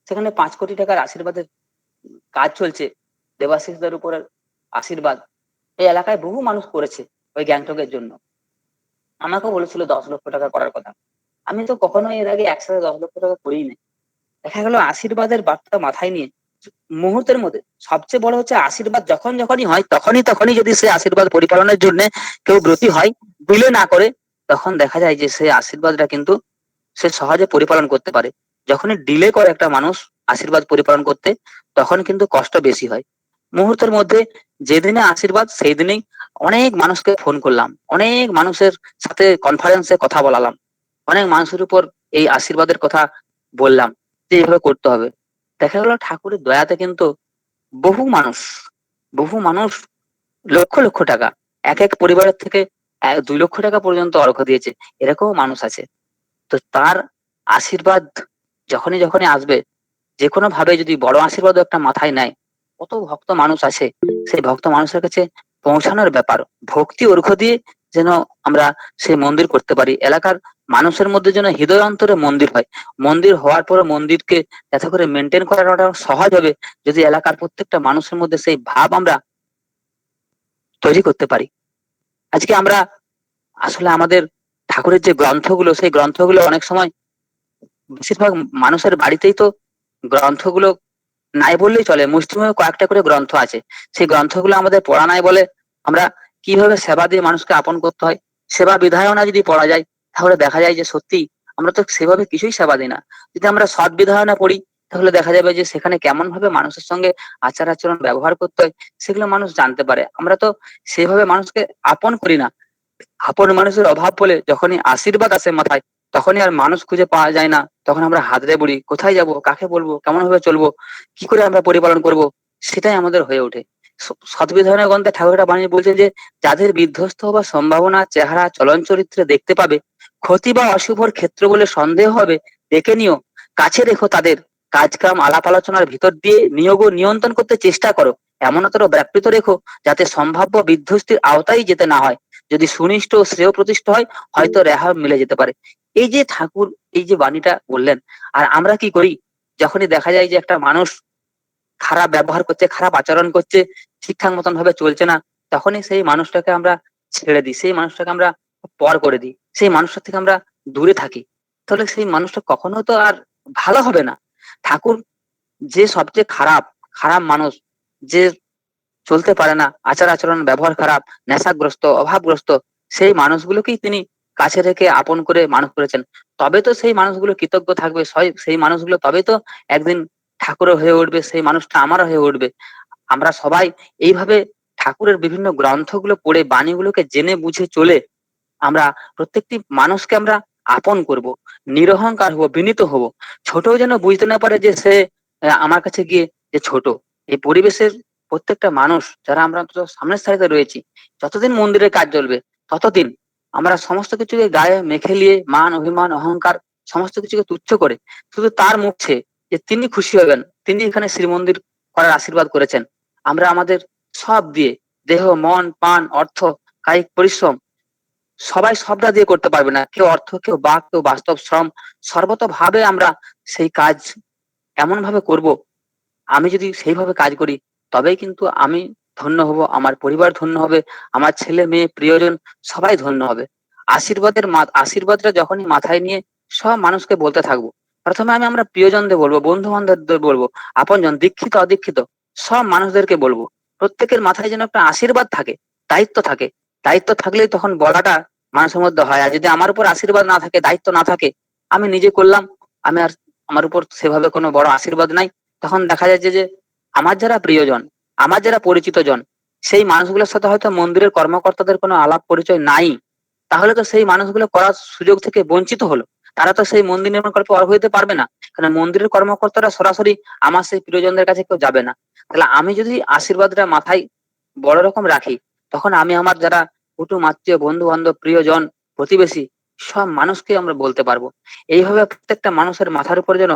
M: সেখানে 5 কোটি টাকার আশীর্বাদের কাজ চলছে, দেবাশিসদের উপর আশীর্বাদ এই এলাকায় বহু মানুষ করেছে ওই গ্যাংটকের জন্য। আমাকেও বলেছিল 10 লক্ষ টাকা করার কথা। আমি তো কখনো এর আগে একসাথে 10 লক্ষ টাকা করিই নাই। দেখা গেল আশীর্বাদের বার্তা মাথায় নিয়ে মুহূর্তের মধ্যে সবচেয়ে বড় হচ্ছে আশীর্বাদ যখনই হয় তখনই যদি সে আশীর্বাদ পরিপালনের জন্য কেউ ব্রতী হয়, ডিলে না করে, তখন দেখা যায় যে সে আশীর্বাদটা কিন্তু সে সহজে পরিপালন করতে পারে। যখনই ডিলে করে একটা মানুষ আশীর্বাদ পরিপালন করতে, তখন কিন্তু কষ্ট বেশি হয়। মুহূর্তের মধ্যে যেদিনে আশীর্বাদ সেই দিনেই অনেক মানুষকে ফোন করলাম, অনেক মানুষের সাথে কনফারেন্সে কথা বলালাম, অনেক মানুষের উপর এই আশীর্বাদের কথা বললাম যে এইভাবে করতে হবে। দেখা গেল ঠাকুরের দয়াতে কিন্তু বহু মানুষ বহু মানুষ লক্ষ লক্ষ টাকা, এক এক পরিবারের থেকে 2 লক্ষ টাকা পর্যন্ত অর্ঘ্য দিয়েছে, এরকম মানুষ আছে। তো তার আশীর্বাদ যখনই আসবে, যে কোনো ভাবে যদি বড় আশীর্বাদ একটা মাথায় নেয়, কত ভক্ত মানুষ আছে, সেই ভক্ত মানুষের কাছে পৌঁছানোর ব্যাপার ভক্তি অর্ঘ্য দিয়ে যেন আমরা সেই মন্দির করতে পারি। এলাকার মানুষের মধ্যে যেন হৃদয় অন্তরে মন্দির হয়। মন্দির হওয়ার পরে মন্দিরকে যাতে করে মেনটেন করাটা সহজ হবে যদি এলাকার প্রত্যেকটা মানুষের মধ্যে সেই ভাব আমরা তৈরি করতে পারি। আজকে আমরা আসলে আমাদের ঠাকুরের যে গ্রন্থগুলো, সেই গ্রন্থগুলো অনেক সময় বেশিরভাগ মানুষের বাড়িতেই তো গ্রন্থগুলো নাই বললেই চলে, মুষ্টিমেয় কয়েকটা করে গ্রন্থ আছে। সেই গ্রন্থগুলো আমাদের পড়া নাই বলে আমরা কিভাবে সেবা দিয়ে মানুষকে আপন করতে হয়, সেবা বিধায়না যদি পড়া যায়, তাহলে দেখা যায় যে সত্যি আমরা তো সেভাবে কিছুই সেবা দিই না। যদি আমরা সৎ বিধায়না পড়ি, তাহলে দেখা যাবে যে সেখানে কেমন ভাবে মানুষের সঙ্গে আচার আচরণ ব্যবহার করতে হয় সেগুলো মানুষ জানতে পারে। আমরা তো সেভাবে মানুষকে আপন করি না। আপন মানুষের অভাব বলে যখনই আশীর্বাদ আসে মাথায়, তখনই আর মানুষ খুঁজে পাওয়া যায় না। তখন আমরা হাতড়ে পড়ি, কোথায় যাব, কাকে বলবো, কেমন ভাবে চলবো, কি করে আমরা পরিপালন করব, সেটাই আমাদের হয়ে ওঠে। সৎবিধানের গ্রন্থে ঠাকুরটা বানিয়ে বলছেন যে যাদের বিধ্বস্ত হবার সম্ভাবনা চেহারা চলন চরিত্রে দেখতে পাবে, ক্ষতি বা অশুভর ক্ষেত্র বলে সন্দেহ হবে, দেখে নিও, কাছে রেখো তাদের, কাজকাম আলাপ আলোচনার ভিতর দিয়ে নিয়োগ ও নিয়ন্ত্রণ করতে চেষ্টা করো, এমনতর ব্যাপৃত রেখো যাতে সম্ভাব্য বিধ্বস্তির আওতায় যেতে না হয়। যদি সুনিষ্ঠ ও শ্রেয় প্রতিষ্ঠ হয়, হয়তো রেহাই মিলে যেতে পারে। এই যে ঠাকুর এই যে বাণীটা বললেন, আর আমরা কি করি, যখনই দেখা যায় যে একটা মানুষ খারাপ ব্যবহার করছে, খারাপ আচরণ করছে, ঠিকঠাক মতন ভাবে চলছে না, তখনই সেই মানুষটাকে আমরা ছেড়ে দিই, সেই মানুষটাকে আমরা পর করে দিই, সেই মানুষটার থেকে আমরা দূরে থাকি। তাহলে সেই মানুষটা কখনো তো আর ভালো হবে না। ঠাকুর যে সবচেয়ে খারাপ খারাপ মানুষ, যে চলতে পারে না, আচার আচরণ ব্যবহার খারাপ, নেশাগ্রস্ত, অভাবগ্রস্ত, সেই মানুষগুলোকেই তিনি কাছে রেখে আপন করে মানুষ করেছেন। তবে তো সেই মানুষগুলো কৃতজ্ঞ থাকবে, সেই মানুষগুলো তবে তো একদিন ঠাকুরও হয়ে উঠবে, সেই মানুষটা আমারও হয়ে উঠবে। আমরা সবাই এইভাবে ঠাকুরের বিভিন্ন গ্রন্থগুলো পড়ে বাণীগুলোকে জেনে বুঝে চলে আমরা প্রত্যেকটি মানুষকে আমরা আপন করব, নিরহংকার হব, বিনীত হব। ছোটও যেন বুঝতে না পারে যে সে আমার কাছে গিয়ে যে ছোট। এই পরিবেশের প্রত্যেকটা মানুষ যারা আমরা অন্তত সামনের সারিতে রয়েছি, যতদিন মন্দিরের কাজ চলবে ততদিন আমরা সমস্ত কিছুকে গায়ে মেখে নিয়ে মান অভিমান অহংকার সমস্ত কিছুকে তুচ্ছ করে শুধু তার মুখে যে তিনি খুশি হবেন, তিনি এখানে শ্রীমন্দির করার আশীর্বাদ করেছেন, আমরা আমাদের সব দিয়ে দেহ মন প্রাণ অর্থ কায়িক পরিশ্রম সবাই সবটা দিয়ে করতে পারবে না, কেউ অর্থ, কেউ বাক, কেউ বাস্তব শ্রম, সর্বতভাবে আমরা সেই কাজ এমন ভাবে করব। আমি যদি সেইভাবে কাজ করি তবেই কিন্তু আমি ধন্য হব, আমার পরিবার ধন্য হবে, আমার ছেলে মেয়ে প্রিয়জন সবাই ধন্য হবে। আশীর্বাদটা যখনই মাথায় নিয়ে সব মানুষকে বলতে থাকবো, প্রথমে আমরা প্রিয়জনদের বলবো, বন্ধু বান্ধবদের বলবো, আপনজন দীক্ষিত অদীক্ষিত সব মানুষদেরকে বলবো। প্রত্যেকের মাথায় যেন একটা আশীর্বাদ থাকে, দায়িত্ব থাকে। দায়িত্ব থাকলেই তখন বলাটা মানুষের মধ্যে হয়। আর যদি আমার উপর আশীর্বাদ না থাকে, দায়িত্ব না থাকে, আমি নিজে করলাম, আমি আর আমার উপর সেভাবে কোনো বড় আশীর্বাদ নাই, তখন দেখা যাচ্ছে যে আমার যারা প্রিয়জন, আমার যারা পরিচিত জন, সেই মানুষগুলোর সাথে হয়তো মন্দিরের কর্মকর্তাদের কোনো আলাপ পরিচয় নাই, তাহলে তো সেই মানুষগুলো করার সুযোগ থেকে বঞ্চিত হলো। তারা তো সেই মন্দির নির্মাণ কল্পে অর্ঘ হইতে পারবে না, কারণ মন্দিরের কর্মকর্তারা সরাসরি আমার সেই প্রিয়জনদের কাছে কেউ যাবে না। তাহলে আমি যদি আশীর্বাদটা মাথায় বড় রকম রাখি, তখন আমি আমার যারা কুটুম আত্মীয় বন্ধু বান্ধব প্রিয়জন প্রতিবেশী সব মানুষকে আমরা বলতে পারবো। এইভাবে প্রত্যেকটা মানুষের মাথার উপর যেন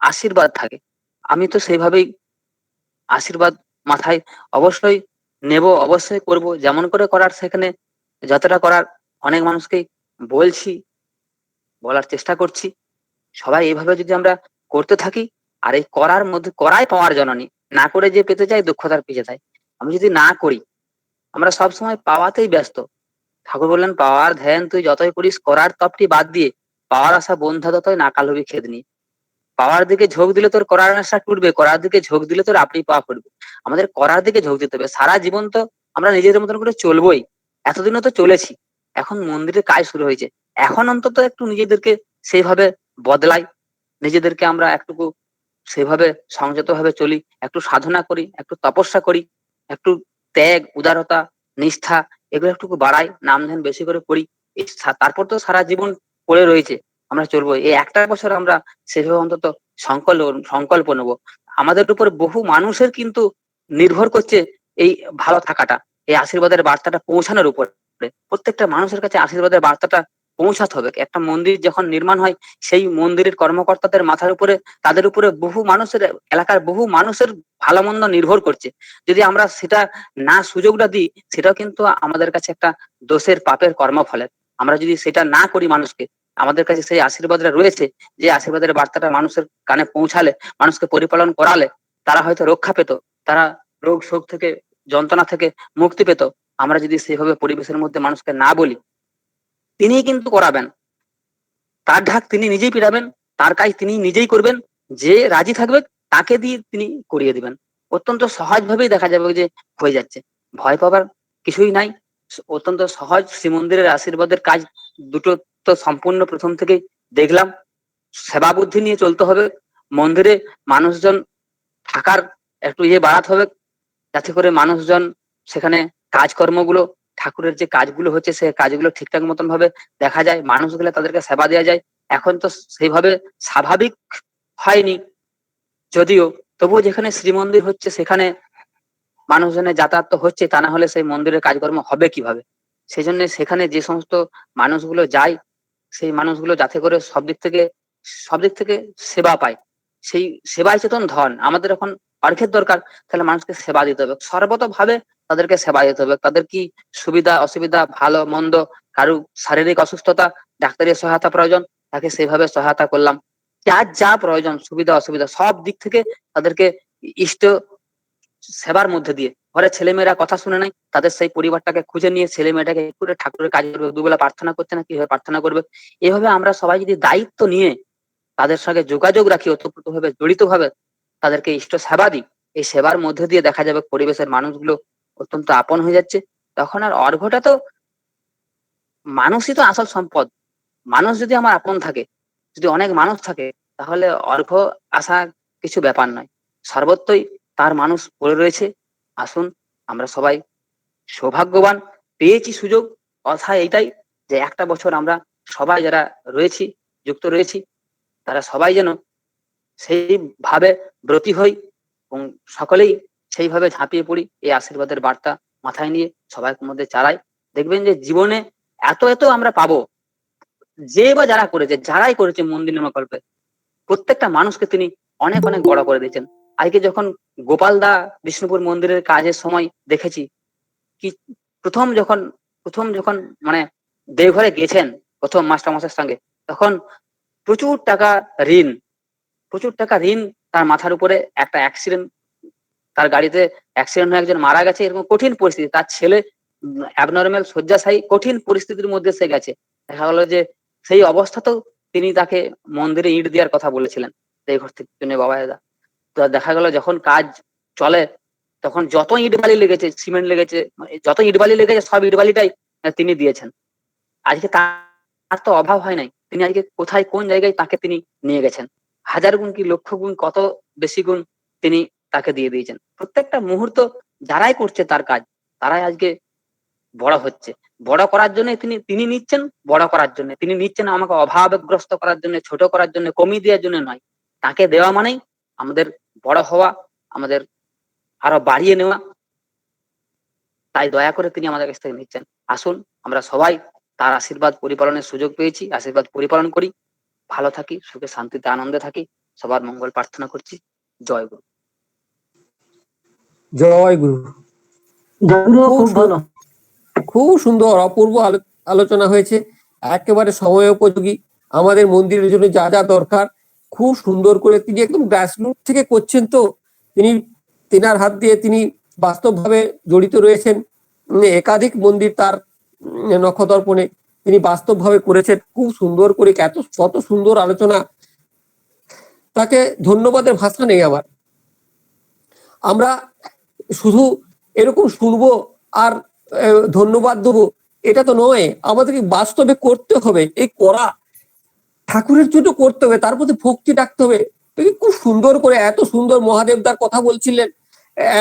M: আশীর্বাদ থাকে। আমি তো সেইভাবেই আশীর্বাদ মাথায় অবশ্যই নেব, অবশ্যই করব, যেমন করে করার সেখানে যতটা করার অনেক মানুষকেই বলছি, বলার চেষ্টা করছি। সবাই এইভাবে যদি আমরা করতে থাকি, আর এই করার মধ্যে করাই পাওয়ার জননী, না করে যে পেতে চাই দুঃখ তার পিছে যায়। আমি যদি না করি, আমরা সব সময় পাওয়াতেই ব্যস্ত, ঠাকুর বললেন, পাওয়ার ধ্যান তুই যতই করিস, করার তপটি বাদ দিয়ে পাওয়ার আশা বন্ধা ততই নাকাল হবি খেদ নিয়ে। পাওয়ার দিকে ঝোঁক দিলে তোর করার আশা টুটবে, করার দিকে ঝোঁক দিলে তোর আপনি পাওয়া পড়বে। আমাদের করার দিকে ঝোঁক দিতে হবে। সারা জীবন তো আমরা নিজেদের মতন করে চলবোই, এতদিনও তো চলেছি। এখন মন্দিরের কাজ শুরু হয়েছে, এখন অন্তত একটু নিজেদেরকে সেইভাবে বদলাই, নিজেদেরকে আমরা একটুকু সেভাবে সংযত ভাবে চলি, একটু সাধনা করি, একটু তপস্যা করি, একটু ত্যাগ, উদারতা, নিষ্ঠা এগুলো একটু বাড়াই, নাম ধ্যান বেশি করে করি। তারপর তো সারা জীবন পড়ে রয়েছে, আমরা চলবো। এই একটা বছর আমরা সেভাবে অন্তত সংকল্প নেবো। আমাদের উপর বহু মানুষের কিন্তু নির্ভর করছে এই ভালো থাকাটা, এই আশীর্বাদের বার্তাটা পৌঁছানোর উপর। প্রত্যেকটা মানুষের কাছে আশীর্বাদের বার্তাটা পৌঁছাতে হবে। একটা মন্দির যখন নির্মাণ হয়, সেই মন্দিরের কর্মকর্তাদের মাথার উপরে, তাদের উপরে বহু মানুষের, এলাকার বহু মানুষের ভালো মন্দ নির্ভর করছে। যদি আমরা সেটা না সুযোগটা দিই, সেটাও কিন্তু আমাদের কাছে একটা দোষের পাপের কর্মফলের। আমরা যদি সেটা না করি মানুষকে, আমাদের কাছে সেই আশীর্বাদটা রয়েছে, যে আশীর্বাদের বার্তাটা মানুষের কানে পৌঁছালে, মানুষকে পরিপালন করালে তারা হয়তো রক্ষা পেত, তারা রোগ শোক থেকে, যন্ত্রণা থেকে মুক্তি পেত। আমরা যদি সেভাবে পরিবেশের মধ্যে মানুষকে না বলি, তিনিই কিন্তু করাবেন, তার ঢাক তিনি নিজেই পিরাবেন, তার কাজ তিনি নিজেই করবেন। যে রাজি থাকবে তাকে দিয়ে তিনি করিয়ে দিবেন। অত্যন্ত সহজভাবেই দেখা যাবে যে হয়ে যাচ্ছে, ভয় পাবার কিছুই নাই। অত্যন্ত সহজ শ্রীমন্দিরের আশীর্বাদের কাজ দুটো তো সম্পূর্ণ প্রথম থেকেই দেখলাম। সেবা বুদ্ধি নিয়ে চলতে হবে, মন্দিরে মানুষজন থাকার একটু বাড়াতে হবে, যাতে করে মানুষজন সেখানে কাজকর্মগুলো, ঠাকুরের যে কাজগুলো হচ্ছে সে কাজগুলো ঠিকঠাক মতন ভাবে দেখা যায়, মানুষগুলো তাদেরকে সেবা দেওয়া যায়। এখন তো সেইভাবে স্বাভাবিক হয়নি যদিও, তবুও যেখানে শ্রীমন্দির হচ্ছে সেখানে মানুষজনের যাতায়াত তো হচ্ছে, তা না হলে সেই মন্দিরের কাজকর্ম হবে কিভাবে? সেই জন্য সেখানে যে সমস্ত মানুষগুলো যায়, সেই মানুষগুলো যাতে করে সব দিক থেকে সেবা পায়। সেই সেবায় চেতন ধন। আমাদের এখন অর্থের দরকার, তাহলে মানুষকে সেবা দিতে হবে, সর্বতভাবে তাদেরকে সেবা দিতে হবে। তাদের কি সুবিধা অসুবিধা, ভালো মন্দ, কারু শারীরিক অসুস্থতা, ডাক্তারি সহায়তা প্রয়োজন, তাকে সেইভাবে সহায়তা করলাম। যার যা প্রয়োজন, সুবিধা অসুবিধা, সব দিক থেকে তাদেরকে ইষ্ট সেবার মধ্যে দিয়ে, ঘরে ছেলেমেয়েরা কথা শুনে নাই, তাদের সেই পরিবারটাকে খুঁজে নিয়ে ছেলে মেয়েটাকে করে ঠাকুরের কাজ করবে, দুবেলা প্রার্থনা করছে না, কিভাবে প্রার্থনা করবে। এইভাবে আমরা সবাই যদি দায়িত্ব নিয়ে তাদের সঙ্গে যোগাযোগ রাখি, ওতপ্রোতভাবে জড়িত ভাবে তাদেরকে ইষ্ট সেবা দিই, এই সেবার মধ্যে দিয়ে দেখা যাবে পরিবেশের মানুষগুলো অত্যন্ত আপন হয়ে যাচ্ছে। তখন আর অর্ঘটা তো, মানুষই তো আসল সম্পদ। মানুষ যদি আমার আপন থাকে, যদি অনেক মানুষ থাকে, তাহলে অর্ঘ আসা কিছু ব্যাপার নয়। সর্বত্রই তার মানুষ পড়ে রয়েছে। আসুন আমরা সবাই সৌভাগ্যবান, পেয়েছি সুযোগ। কথা এইটাই যে একটা বছর আমরা সবাই যারা রয়েছি, যুক্ত রয়েছি, তারা সবাই যেন সেইভাবে ব্রতী হই এবং সকলেই সেইভাবে ঝাঁপিয়ে পড়ি, এই আশীর্বাদের বার্তা মাথায় নিয়ে সবার মধ্যে চালাই। দেখবেন যে জীবনে এত এত আমরা পাবো। যে বা যারা করেছে, যারাই করেছে মন্দির নির্মাকল্পে, প্রত্যেকটা মানুষকে তিনি অনেক অনেক বড় করে দিয়েছেন। আজকে যখন গোপাল দা বিষ্ণুপুর মন্দিরের কাজের সময় দেখেছি, কি প্রথম যখন মানে দেওঘরে গেছেন প্রথম মাস্টারমশাইয়ের সঙ্গে, তখন প্রচুর টাকা ঋণ তার মাথার উপরে। একটা অ্যাক্সিডেন্ট, তার গাড়িতে অ্যাক্সিডেন্ট হয়ে একজন মারা গেছে, এরকম কঠিন পরিস্থিতি। তার ছেলে অ্যাবনর্মাল শয্যাশায়ী, কঠিন পরিস্থিতির মধ্যে সে গেছে। দেখা গেল যে সেই অবস্থাতেও তিনি তাকে মন্দিরে ইট দেওয়ার কথা বলেছিলেন দেওঘর থেকে বাবা দাদা। তো দেখা গেল যখন কাজ চলে, তখন যত ইট বালি লেগেছে, সিমেন্ট লেগেছে, যত ইট বালি লেগেছে, সব ইট বালিটাই তিনি দিয়েছেন। আজকে তার তো অভাব হয় নাই। তিনি আজকে কোথায় কোন জায়গায় তাকে তিনি নিয়ে গেছেন, হাজার গুণ কি লক্ষ গুণ, কত বেশি গুণ তিনি তাকে দিয়ে দিয়েছেন। প্রত্যেকটা মুহূর্ত যারাই করছে তার কাজ, তারাই আজকে বড় হচ্ছে। বড় করার জন্য তিনি নিচ্ছেন, বড় করার জন্য তিনি নিচ্ছেন, আমাকে অভাবগ্রস্ত করার জন্য, ছোট করার জন্য, কমিয়ে দেওয়ার জন্য নয়। তাকে দেওয়া মানেই আমাদের বড় হওয়া, আমাদের আরো বাড়িয়ে নেওয়া। তাই দয়া করে তিনি আমাদের কাছ থেকে নিচ্ছেন। আসুন আমরা সবাই তার আশীর্বাদ পরিপালনের সুযোগ পেয়েছি, আশীর্বাদ পরিপালন করি, ভালো থাকি, সুখে শান্তিতে আনন্দে থাকি। সবার মঙ্গল প্রার্থনা করছি। জয় গুরু।
E: জয় গুরু।
I: খুব ভালো।
E: খুব সুন্দর, অপূর্ব আলোচনা হয়েছে, একেবারে সময় উপযোগী। আমাদের মন্দিরের জন্য যা যা দরকার খুব সুন্দর করে তিনি একদম গ্রাসরুট থেকে করছেন। তো তেনার হাত দিয়ে তিনি বাস্তবভাবে জড়িত রয়েছেন। একাধিক মন্দির তার নক্ষদর্পণে তিনি বাস্তবভাবে করেছেন, খুব সুন্দর করে, কত সুন্দর আলোচনা, তাকে ধন্যবাদের ভাষা নেই আমার। আমরা শুধু এরকম শুনবো আর ধন্যবাদ দেবো এটা তো নয়, আমাদেরকে বাস্তবে করতে হবে। এই করা ঠাকুরের জন্য করতে হবে, তার প্রতি ভক্তি রাখতে হবে। খুব সুন্দর করে এত সুন্দর মহাদেবদার কথা বলছিলেন,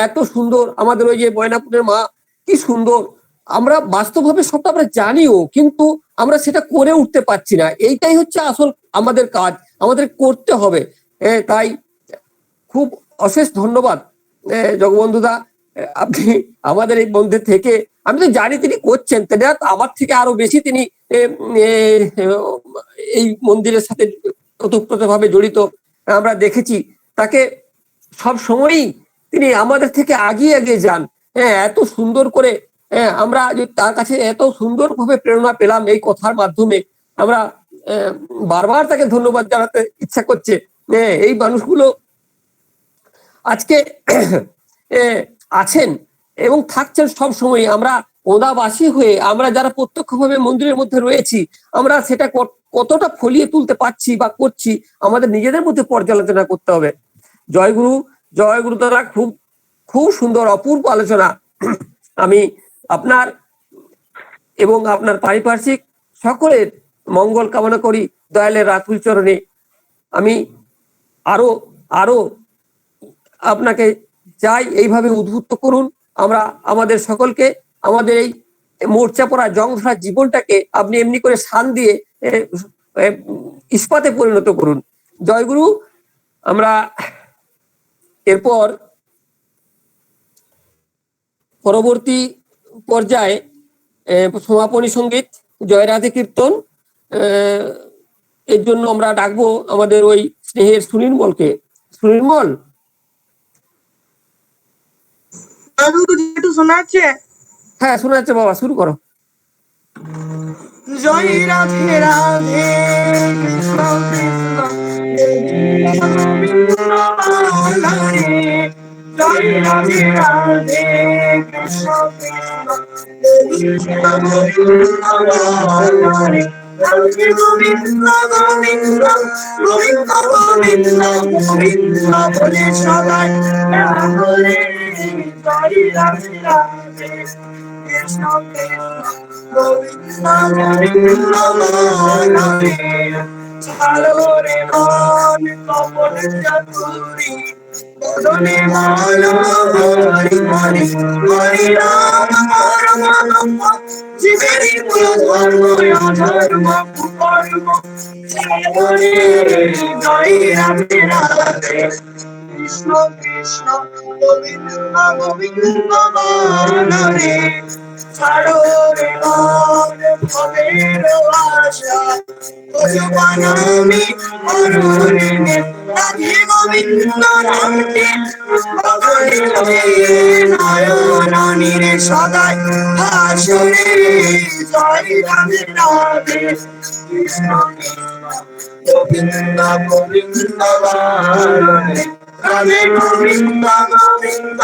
E: এত সুন্দর আমাদের ওই যে ময়নাপুরের মা, কি সুন্দর। আমরা বাস্তবভাবে সবটা আমরা জানিও, কিন্তু আমরা সেটা করে উঠতে পারছি না। এইটাই হচ্ছে আসল আমাদের কাজ, আমাদের করতে হবে। তাই খুব অশেষ ধন্যবাদ জগবন্ধুদা, আপনি আমাদের এই মধ্যে থেকে, আমি তো জানি তিনি করছেন, তিনি আমার থেকে আরো বেশি তিনি এই মন্দিরের সাথে ওতপ্রোতভাবে জড়িত। আমরা দেখেছি তাকে সব সময়ই তিনি আমাদের থেকে এগিয়ে যান। এত সুন্দর করে আমরা তার কাছে এত সুন্দর ভাবে প্রেরণা পেলাম এই কথার মাধ্যমে। আমরা বারবার তাকে ধন্যবাদ জানাতে ইচ্ছা করছে। এই মানুষগুলো আজকে আছেন এবং থাকছেন সব সময়। আমরা ওদাবাসী হয়ে, আমরা যারা প্রত্যক্ষভাবে মন্দিরের মধ্যে রয়েছি, আমরা সেটা কতটা ফলিয়ে তুলতে পারছি বা করছি, আমাদের নিজেদের মধ্যে পর্যালোচনা করতে হবে। জয়গুরু, জয়গুরু দ্বারা খুব খুব সুন্দর অপূর্ব আলোচনা। আমি আপনার এবং আপনার পারিপার্শ্বিক সকলের মঙ্গল কামনা করি দয়ালের রাতুল চরণে। আমি আরো আরো আপনাকে চাই এইভাবে উদ্বুদ্ধ করুন। আমরা আমাদের সকলকে আমাদের এই মোর্চা পড়া জংধরা জীবনটাকে আপনি এমনি করে শান দিয়ে ইস্পাতে পরিণত করুন। জয়গুরু। আমরা এরপর পরবর্তী পর্যায়ে সমাপনী সঙ্গীত জয় রাধে কীর্তন, এর জন্য আমরা ডাকবো আমাদের ওই স্নেহের সুনির্মলকে। সুনির্মল,
N: শোনাচ্ছে?
E: হ্যাঁ শোনাচ্ছে বাবা, শুরু করো।
N: জয় রাধে রাধে কৃষ্ণ কৃষ্ণ জয় রাধে রাধে কৃষ্ণ কৃষ্ণ রাধে গোবিন্দ গোবিন্দ গোবিন্দ গোবিন্দ গোবিন্দ বলে সবাই বলে জয় রাধে রাধে কৃষ্ণ কৃষ্ণ গোবিন্দ গোবিন্দ মনে ছাড়ো রে মন কপট চতুরি বদনে মন হরি হরি হরি রাম পরম ব্রহ্ম জীবেরই মূল ধর্ম অধর্ম কুকর্ম ছাড়ো রে জয় রাধে রাধে কৃষ্ণ কৃষ্ণ গোবিন্দ গোবিন্দ মনে ছাড়ো রে মন ভবের আশা ভজবানামি অরুণে রাধে গোবিন্দ রামকে ভগলে নয়নানিরে সদাই হাসরে জয় রাধে রাধে কৃষ্ণ কৃষ্ণ গোবিন্দ গোবিন্দ বারণে রাধে গোবিন্দ গোবিন্দ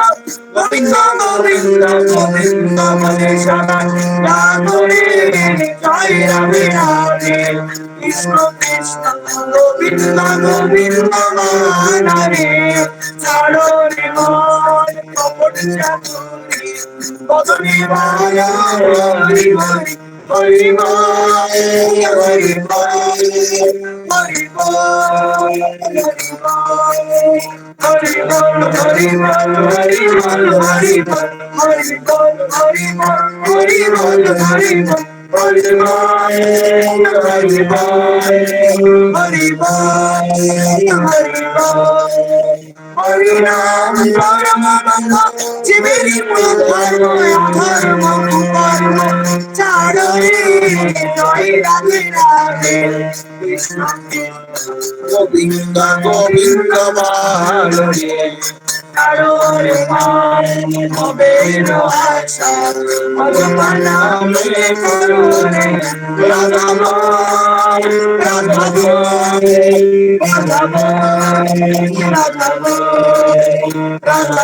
N: গোবিন্দ গোবিন্দ গোবিন্দ বলে সদাই রাধে জয় রাধে রাধে কৃষ্ণ কৃষ্ণ গোবিন্দ গোবিন্দ মানরে ছাড়ো রে মন কপট চাতুরি বদনে মায়া হরি হরি হরি হরি হরি হরি বল হরি বল হরি বল হরি বল হরি বল হরি বল হরি বল হরি বল হরি বল হরি রাম পরম ব্রহ্ম জীবেরই মূল ধর্ম অধর্ম কুকর্ম ছাড়ো রে জয় রাধে রাধে কৃষ্ণ গোবিন্দ গোবিন্দ বারণে আরো হবে আশা ভগবান নামে করুণে রাধাময় রাধাময় রাধাময় রাধাময়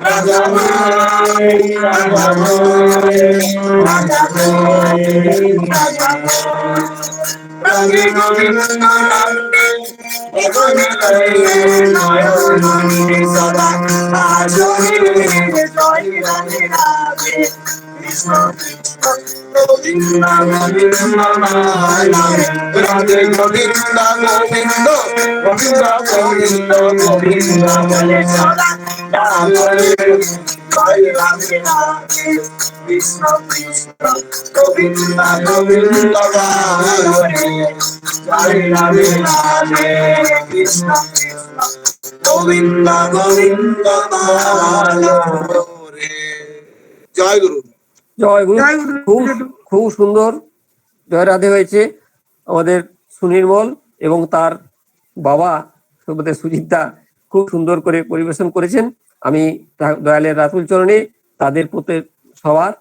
N: রাধাময় রাধে গোবিন্দ গোবিন্দ গোবিন্দ গোবিন্দ গোবিন্দ বলে সদা কৃষ্ণ কৃষ্ণ গোবিন্দ গোবিন্দ জয় রাধে রাধে কৃষ্ণ কৃষ্ণ গোবিন্দ গোবিন্দ জয় গুরু।
E: জয় গুরু। খুব খুব সুন্দর জয় রাধে হয়েছে। আমাদের সুনির্মল এবং তার বাবা আমাদের সুজিতদা খুব সুন্দর করে পরিবেশন করেছেন। আমি দয়ালের রাতুল চরণে তাদের সবার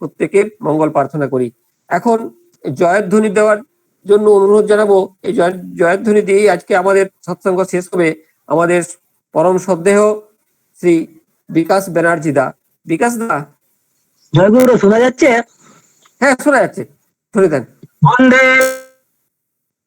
E: প্রত্যেকের মঙ্গল প্রার্থনা করি। এখন জয়ধ্বনি দেওয়ার জন্য অনুরোধ জানাবো। এই জয়ধ্বনি দিয়েই আজকে আমাদের সৎসঙ্গ শেষ হবে। আমাদের পরম শ্রদ্ধেয় শ্রী বিকাশ ব্যানার্জি দা। বিকাশ দা,
L: জয়গুরু শোনা যাচ্ছে?
E: হ্যাঁ শোনা যাচ্ছে, শুনে দেন।
L: বন্দে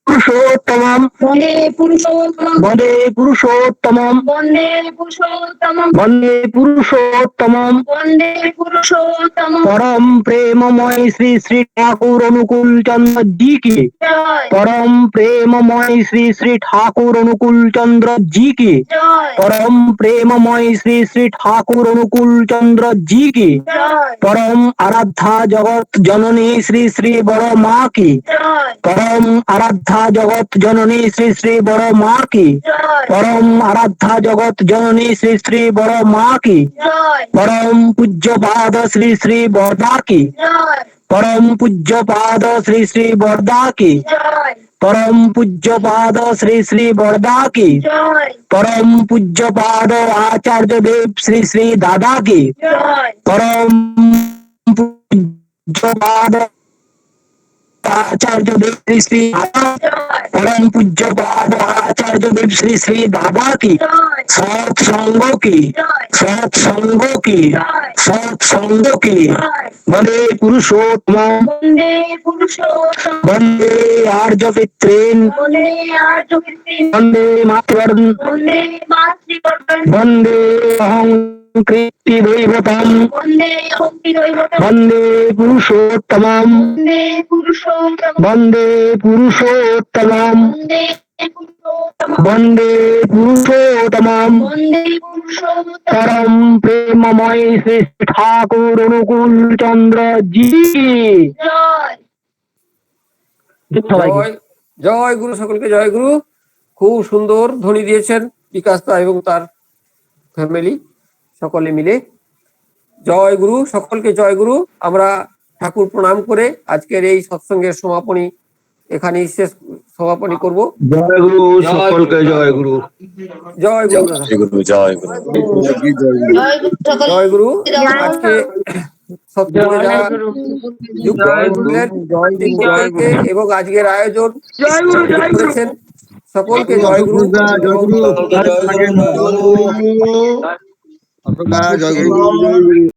L: পুরুষোত্তমম
G: বন্দে পুরুষোত্তমম
L: বন্দে পুরুষোত্তমম
G: বন্দে পুরুষোত্তমম
L: বন্দে পুরুষোত্তমম
G: বন্দে পুরুষোত্তমম
L: परम प्रेममय श्री श्री ठाकुर अनुकूल चंद्र जी की
G: জয়
L: परम प्रेममय श्री श्री ठाकुर अनुकूल चंद्र जी की
G: জয়
L: परम प्रेममय श्री श्री ठाकुर अनुकूल चंद्र जी की
G: জয়
L: परम आराध्या जगत जननी श्री श्री बड़ माँ की
G: জয়
L: परम आराध्या जगत जननी श्री श्री बड़ माँ की
G: জয়
L: परम आराध्या जगत जननी श्री श्री बड़ माँ की
G: জয়
L: परम पूज्य पाद श्री श्री बरदा की
G: জয়
L: परम पूज्य पाद श्री श्री बरदा की
G: জয়
L: परम पूज्य पाद श्री श्री बरदा की
G: জয়
L: परम पूज्य पाद आचार्य देव श्री श्री दादा की
G: জয়
L: परम पूज्य पाद आचार्य देव श्री श्री दादा
G: জয়
L: परम पूज्य पाद आचार्य देव श्री श्री दादा की
G: জয়
L: सत्संगों की सत्संगों की सत्संगों की वंदे पुरुषोत्तम
G: বন্দে পুরুষোত্তমম
L: वंदे आर्य पितॄन्
G: বন্দে আর্যকৃতিম
L: वंदे मातृवर्न्
G: বন্দে মাতৃবর্গণ
L: वंदे अहं कृति दैवतम्
G: বন্দে ভক্তিদৈবতম
L: वंदे पुरुषोत्तमम्
G: বন্দে পুরুষোত্তমম
L: वंदे पुरुषोत्तमम्
G: বন্দে পুরুষোত্তমম
L: वंदे पुरुषोत्तमम्
G: বন্দে পুরুষোত্তমম
L: परम प्रेममय श्री ठाकुर अनुकूल चंद्र जी
G: জয়
E: জয় জয় গুরু, সকলকে জয় গুরু। খুব সুন্দর ধ্বনি দিয়েছেন বিকাশ দা এবং তার ফ্যামিলি সকলে মিলে। জয় গুরু, সকলকে জয় গুরু। আমরা ঠাকুর প্রণাম করে আজকের এই সৎসঙ্গের সমাপনী এখানেই শেষ সমাপনী করব।
A: জয় গুরু, সকলকে জয় গুরু।
E: জয় গুরু দাদা।
J: জয় গুরু।
E: জয় গুরু। আজকে সৎসঙ্গে যারা যুক্ত হয়েছিলেন প্রত্যেককে এবং আজকের আয়োজন করেছেন সকলকে জয় গুরু।
A: জয় গুরু।